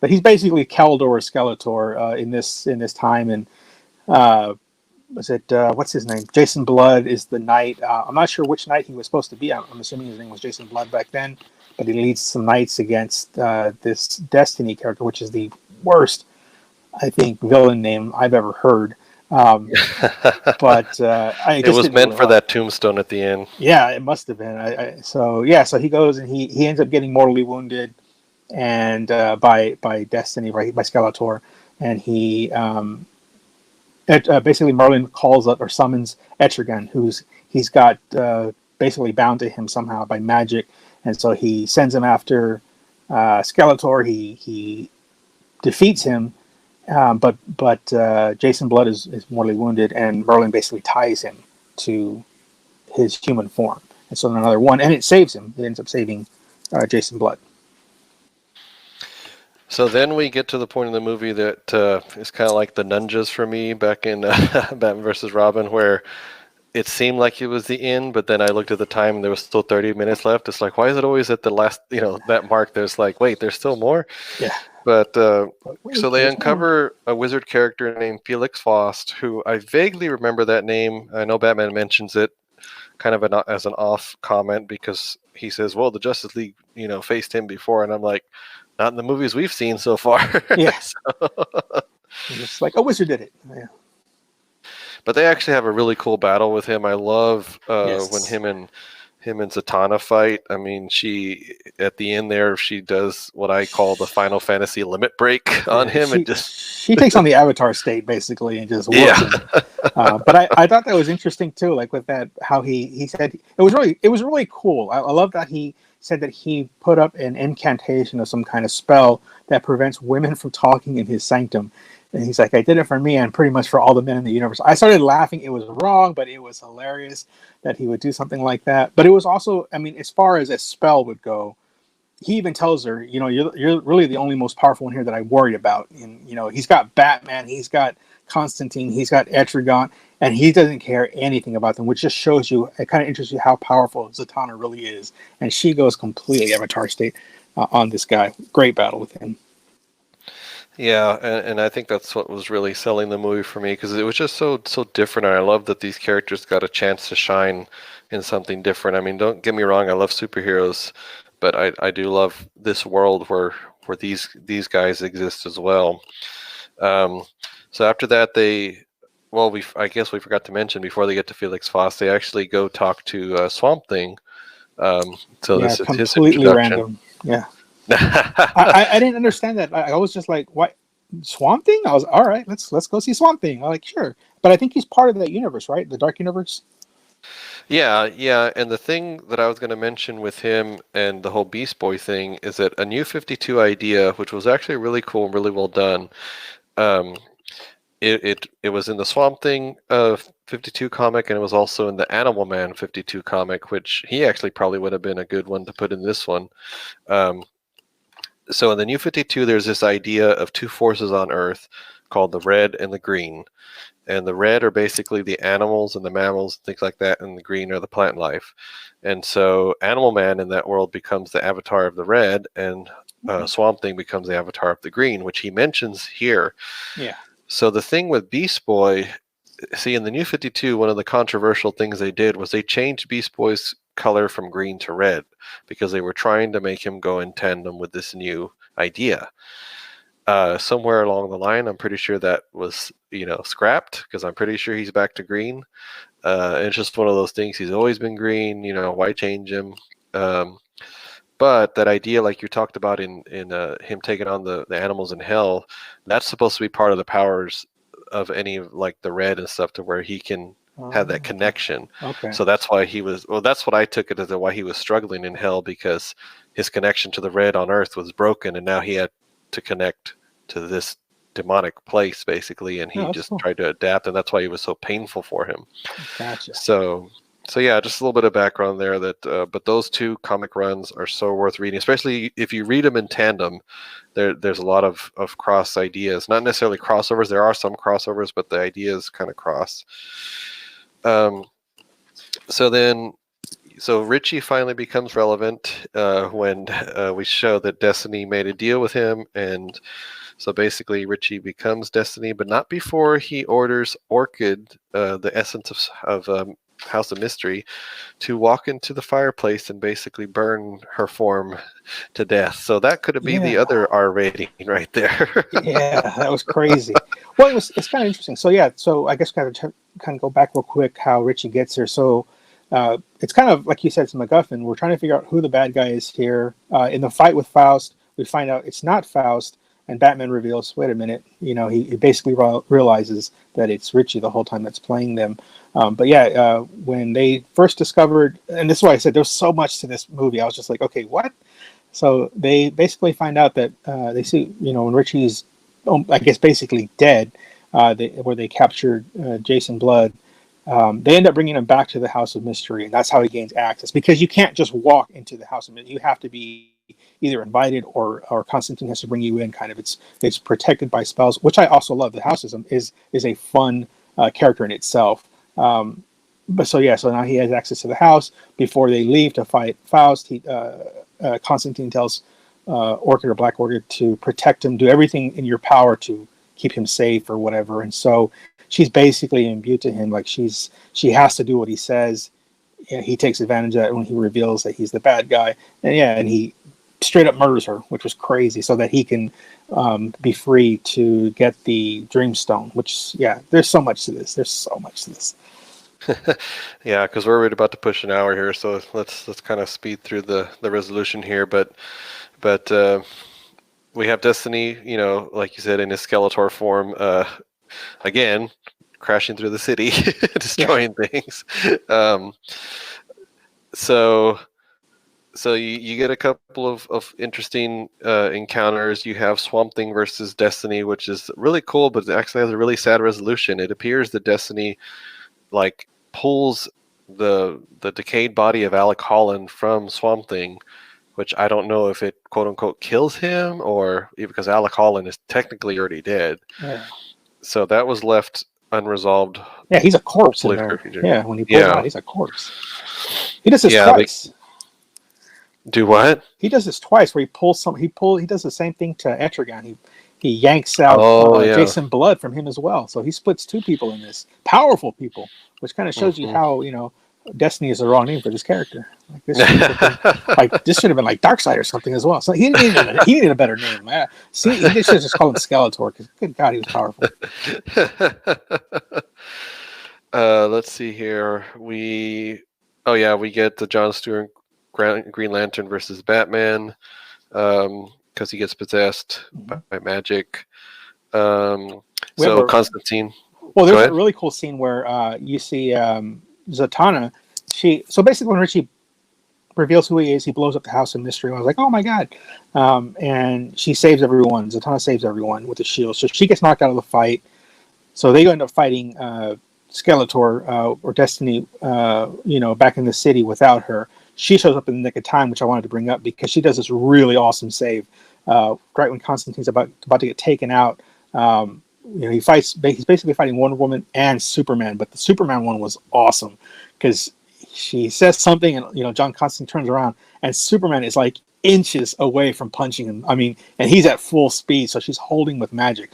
But he's basically Keldor or Skeletor in this time, and was it what's his name? Jason Blood is the knight. I'm not sure which knight he was supposed to be. I'm assuming his name was Jason Blood back then, but he leads some knights against this Destiny character, which is the worst, I think, villain name I've ever heard. But it was meant for that tombstone at the end. Yeah, it must have been. So he goes and he ends up getting mortally wounded, and by Destiny, right, by Skeletor, and he basically Merlin calls up or summons Etrigan, he's got basically bound to him somehow by magic, and so he sends him after Skeletor. He defeats him. But Jason Blood is mortally wounded, and Merlin basically ties him to his human form. And so another one, and it saves him. It ends up saving Jason Blood. So then we get to the point in the movie that is kind of like the Nunjas for me back in Batman vs. Robin, where it seemed like it was the end, but then I looked at the time and there was still 30 minutes left. It's like, why is it always at the last, that mark? There's like, wait, there's still more? Yeah. But so they uncover a wizard character named Felix Faust, who I vaguely remember that name. I know Batman mentions it kind of as an off comment because he says, well, the Justice League, faced him before. And I'm like, not in the movies we've seen so far. Yeah. It's like a wizard did it. Yeah. But they actually have a really cool battle with him. I love Yes. when him and Zatanna fight. I mean, she at the end there, she does what I call the Final Fantasy limit break on him. She takes on the Avatar state basically and just whoops him. But I thought that was interesting too, like with that how he said it was really cool. I love that he said that he put up an incantation of some kind of spell that prevents women from talking in his sanctum. And he's like, I did it for me and pretty much for all the men in the universe. I started laughing. It was wrong, but it was hilarious that he would do something like that. But it was also, I mean, as far as a spell would go, he even tells her, you're really the only most powerful one here that I worry about. And, he's got Batman, he's got Constantine, he's got Etrigan, and he doesn't care anything about them, which just shows you, it kind of interests you how powerful Zatanna really is. And she goes completely Avatar state on this guy. Great battle with him. Yeah, and I think that's what was really selling the movie for me because it was just so different. And I love that these characters got a chance to shine in something different. I mean, don't get me wrong, I love superheroes, but I do love this world where these guys exist as well. So after that, I guess we forgot to mention before they get to Felix Faust, they actually go talk to Swamp Thing. So this is his completely introduction. random. Yeah. I didn't understand that. I was just like, what, Swamp Thing? I was all right. Let's go see Swamp Thing. I'm like, sure, but I think he's part of that universe, right? The Dark Universe. Yeah. And the thing that I was going to mention with him and the whole Beast Boy thing is that a New 52 idea, which was actually really cool and really well done. It was in the Swamp Thing 52 comic, and it was also in the Animal Man 52 comic, which he actually probably would have been a good one to put in this one. So in the New 52, there's this idea of two forces on Earth called the red and the green. And the red are basically the animals and the mammals, things like that, and the green are the plant life. And so Animal Man in that world becomes the avatar of the red, and Swamp Thing becomes the avatar of the green, which he mentions here. Yeah. So the thing with Beast Boy, see, in the New 52, one of the controversial things they did was they changed Beast Boy's color from green to red because they were trying to make him go in tandem with this new idea. Somewhere along the line, I'm pretty sure that was scrapped because I'm pretty sure he's back to green. It's just one of those things. He's always been green. Why change him? But that idea, like you talked about in him taking on the animals in hell, that's supposed to be part of the powers of any like the red and stuff, to where he can have that connection. Okay. So that's why that's what I took it as, why he was struggling in hell, because his connection to the red on Earth was broken, and now he had to connect to this demonic place basically, and Oh, he that's just cool. tried to adapt, and that's why it was so painful for him. Gotcha. So yeah, just a little bit of background there. But those two comic runs are so worth reading, especially if you read them in tandem. There's a lot of cross ideas, not necessarily crossovers. There are some crossovers, but the ideas kind of cross. So Richie finally becomes relevant when we show that Destiny made a deal with him, and so basically Richie becomes Destiny, but not before he orders Orchid, the essence of House of Mystery, to walk into the fireplace and basically burn her form to death. So that could be the Yeah. other R rating right there. Yeah, that was crazy. Well, it's kind of interesting. So yeah, so I guess kind of go back real quick how Richie gets here. So it's kind of like you said, it's a MacGuffin. We're trying to figure out who the bad guy is here. In the fight with Faust, we find out it's not Faust, and Batman reveals, wait a minute, he basically realizes that it's Richie the whole time that's playing them. But yeah, when they first discovered, and this is why I said there's so much to this movie, I was just like, okay, what? So they basically find out that they see, when Richie's, I guess, basically dead, where they captured Jason Blood. They end up bringing him back to the House of Mystery, and that's how he gains access. Because you can't just walk into the House of Mystery; you have to be either invited or Constantine has to bring you in. Kind of, it's protected by spells, which I also love. The House is a fun character in itself. But so now he has access to the house. Before they leave to fight Faust, Constantine tells Orchid or Black Orchid to protect him, do everything in your power to keep him safe or whatever. And so she's basically imbued to him, like she has to do what he says. And he takes advantage of that when he reveals that he's the bad guy. And he straight up murders her, which was crazy, so that he can be free to get the Dreamstone. Which there's so much to this. Yeah, because we're about to push an hour here, so let's kind of speed through the resolution here. But we have Destiny, like you said, in his Skeletor form, again, crashing through the city, destroying things. So you get a couple of interesting encounters. You have Swamp Thing versus Destiny, which is really cool, but it actually has a really sad resolution. It appears that Destiny pulls the decayed body of Alec Holland from Swamp Thing, which I don't know if it quote unquote kills him, or because Alec Holland is technically already dead. Yeah. So that was left unresolved. Yeah, he's a corpse in there. Yeah, when he pulls out, he's a corpse. He does this twice. Do what? He does this twice, where he does the same thing to Etrigan. He yanks out Jason Blood from him as well. So he splits two people in this. Powerful people, which kind of shows you how, Destiny is the wrong name for this character. This should have been like Darkseid or something as well. So he needed a better name. See, he should just call him Skeletor, because good God, he was powerful. Let's see here. We get the Jon Stewart Green Lantern versus Batman, because he gets possessed by magic. Constantine. Well, there's a really cool scene where you see Zatanna. So basically, when Richie reveals who he is, he blows up the House of Mystery. I was like, oh my God. And she saves everyone. Zatanna saves everyone with the shield. So she gets knocked out of the fight. So they end up fighting Skeletor or Destiny, back in the city without her. She shows up in the nick of time, which I wanted to bring up because she does this really awesome save. Right when Constantine's about to get taken out, he's basically fighting Wonder Woman and Superman, but the Superman one was awesome because she says something and, John Constantine turns around and Superman is like inches away from punching him. I mean, and he's at full speed, so she's holding with magic,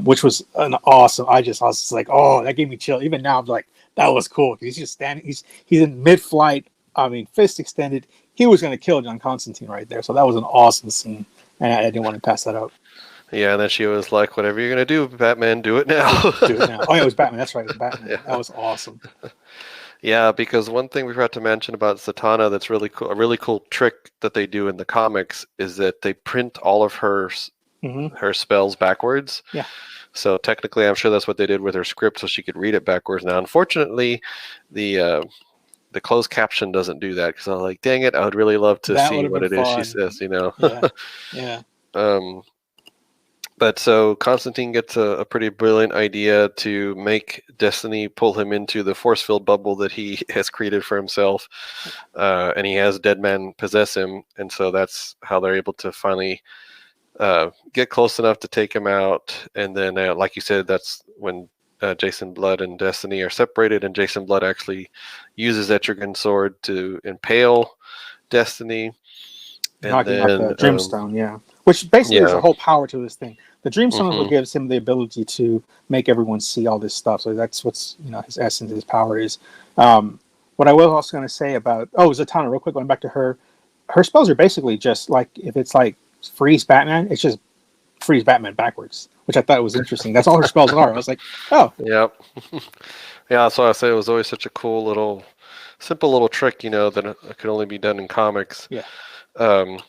which was an awesome. I was like, oh, that gave me chill. Even now, I'm like, that was cool. He's just standing. He's in mid-flight. I mean, fist extended. He was going to kill John Constantine right there. So that was an awesome scene, and I didn't want to pass that out. Yeah, and then she was like, "Whatever you're going to do, Batman, do it now." Do it now. Oh, yeah, it was Batman. That's right, it was Batman. Yeah. That was awesome. Yeah, because one thing we forgot to mention about Zatanna that's really cool, a really cool trick that they do in the comics is that they print all of her spells backwards. Yeah. So technically, I'm sure that's what they did with her script, so she could read it backwards. Now, unfortunately, the closed caption doesn't do that because I was like, dang it, I would really love to see what it is she says. Yeah. But so Constantine gets a pretty brilliant idea to make Destiny pull him into the force field bubble that he has created for himself, and he has Deadman possess him, and so that's how they're able to finally get close enough to take him out. And then, like you said, that's when Jason Blood and Destiny are separated, and Jason Blood actually uses Etrigan's sword to impale Destiny. And knocking out the then, Dreamstone, yeah. Which basically is the yeah. whole power to this thing. The Dreamstone is what Mhm. gives him the ability to make everyone see all this stuff. So that's what's his essence, his power is. What I was also going to say about Zatanna, real quick, going back to her. Her spells are basically just like if it's like freeze Batman, it's just freeze Batman backwards, which I thought was interesting. That's all her spells are. I was like, oh, Yep. Yeah, that's why I say it was always such a cool little, simple little trick, that it could only be done in comics. yeah, Um,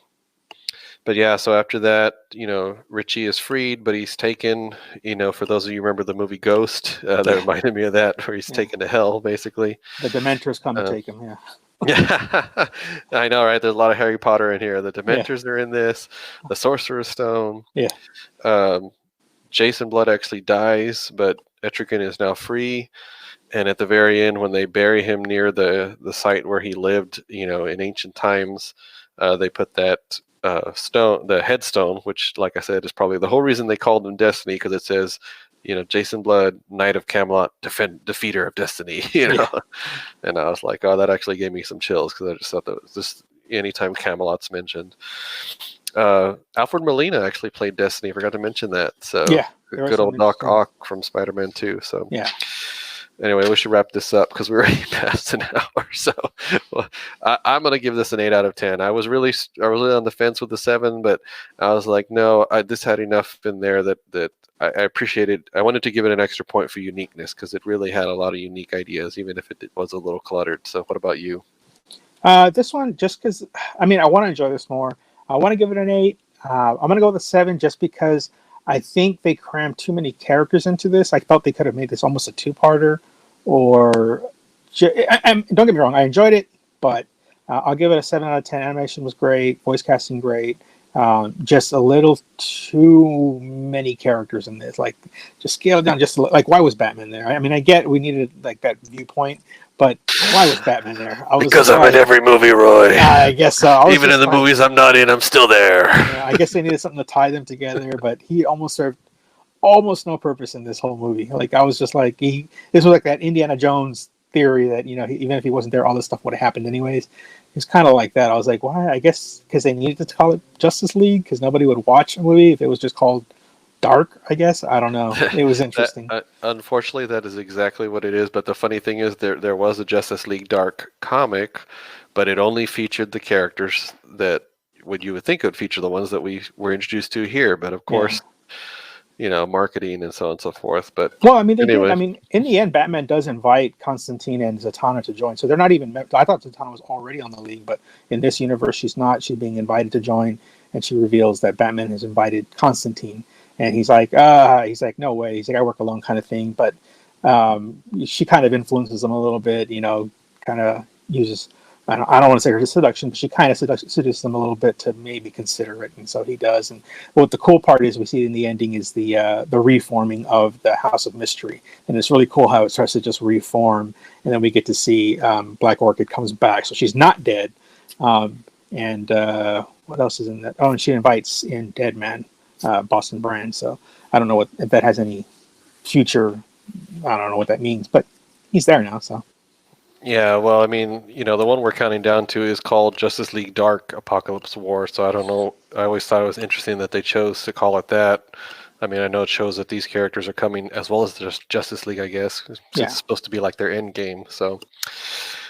but yeah, so after that, Richie is freed, but he's taken, for those of you who remember the movie Ghost, that reminded me of that, where he's taken to hell, basically. the Dementors come to take him. Yeah, Yeah, I know, right? There's a lot of Harry Potter in here. The Yeah. Dementors are in this, the Sorcerer's Stone. Yeah. Jason Blood actually dies, but Etrigan is now free. And at the very end, when they bury him near the site where he lived, in ancient times, they put that stone, the headstone, which, like I said, is probably the whole reason they called him Destiny, because it says, Jason Blood, Knight of Camelot, defeater of Destiny. Yeah. And I was like, oh, that actually gave me some chills, because I just thought that was just anytime Camelot's mentioned. Alfred Molina actually played Destiny. I forgot to mention that. So Yeah, good old Doc Ock from Spider-Man 2. So yeah. Anyway, we should wrap this up because we're already past an hour. So I'm going to give this an 8 out of 10. I was really on the fence with the 7, but I was like, no, this had enough in there that I appreciated. I wanted to give it an extra point for uniqueness because it really had a lot of unique ideas, even if it was a little cluttered. So what about you? This one, just because, I want to enjoy this more. I want to give it an 8. I'm going to go with a 7 just because I think they crammed too many characters into this. I felt they could have made this almost a 2-parter. Or, don't get me wrong, I enjoyed it, but I'll give it a 7 out of 10. Animation was great, voice casting great. Just a little too many characters in this. Like, just scale it down. Just like, why was Batman there? I get we needed like that viewpoint, but why was Batman there? Because I'm in every movie, Roy. I guess so. Even in the movies I'm not in, I'm still there. Yeah, I guess they needed something to tie them together, but he almost served almost no purpose in this whole movie. Like, I was just like, this was like that Indiana Jones theory that, even if he wasn't there, all this stuff would have happened anyways. It's kind of like that. I was like, why? I guess because they needed to call it Justice League because nobody would watch a movie if it was just called Dark, I guess. I don't know. It was interesting. Unfortunately, that is exactly what it is. But the funny thing is there was a Justice League Dark comic, but it only featured the characters that you would think would feature the ones that we were introduced to here. But of course, marketing and so on and so forth. But well, anyway. In the end, Batman does invite Constantine and Zatanna to join. So they're not even. I thought Zatanna was already on the League, but in this universe, she's not. She's being invited to join, and she reveals that Batman has invited Constantine, and he's like, no way. He's like, I work alone, kind of thing. But she kind of influences him a little bit. Kind of uses. I don't want to say her seduction, but she kind of seduces him a little bit to maybe consider it, and so he does. And what the cool part is, we see in the ending is the reforming of the House of Mystery, and it's really cool how it starts to just reform, and then we get to see Black Orchid comes back, so she's not dead. And what else is in that? Oh, and she invites in Deadman, Boston Brand. So I don't know if that has any future. I don't know what that means, but he's there now, so. Yeah, well, the one we're counting down to is called Justice League Dark Apokolips War, so I don't know. I always thought it was interesting that they chose to call it that. I know it shows that these characters are coming as well as the Justice League, I guess, since it's supposed to be like their end game. So,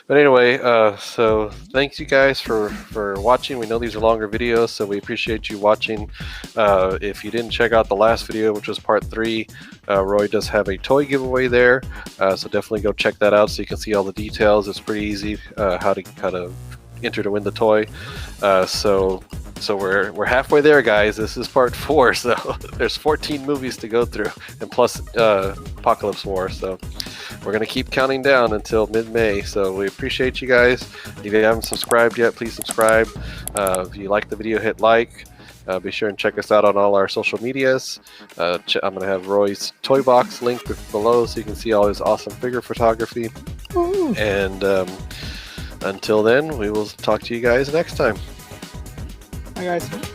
but anyway, so thanks you guys for watching. We know these are longer videos, so we appreciate you watching. If you didn't check out the last video, which was part 3, Roy does have a toy giveaway there, so definitely go check that out so you can see all the details. It's pretty easy how to enter to win the toy. So we're halfway there, guys. This is part 4, so there's 14 movies to go through, and plus Apokolips War. So we're gonna keep counting down until mid-May. So we appreciate you guys. If you haven't subscribed yet, please subscribe. If you like the video, hit like. Be sure and check us out on all our social medias. I'm going to have Roy's toy box linked below so you can see all his awesome figure photography. Woo. And until then, we will talk to you guys next time. Hi, guys.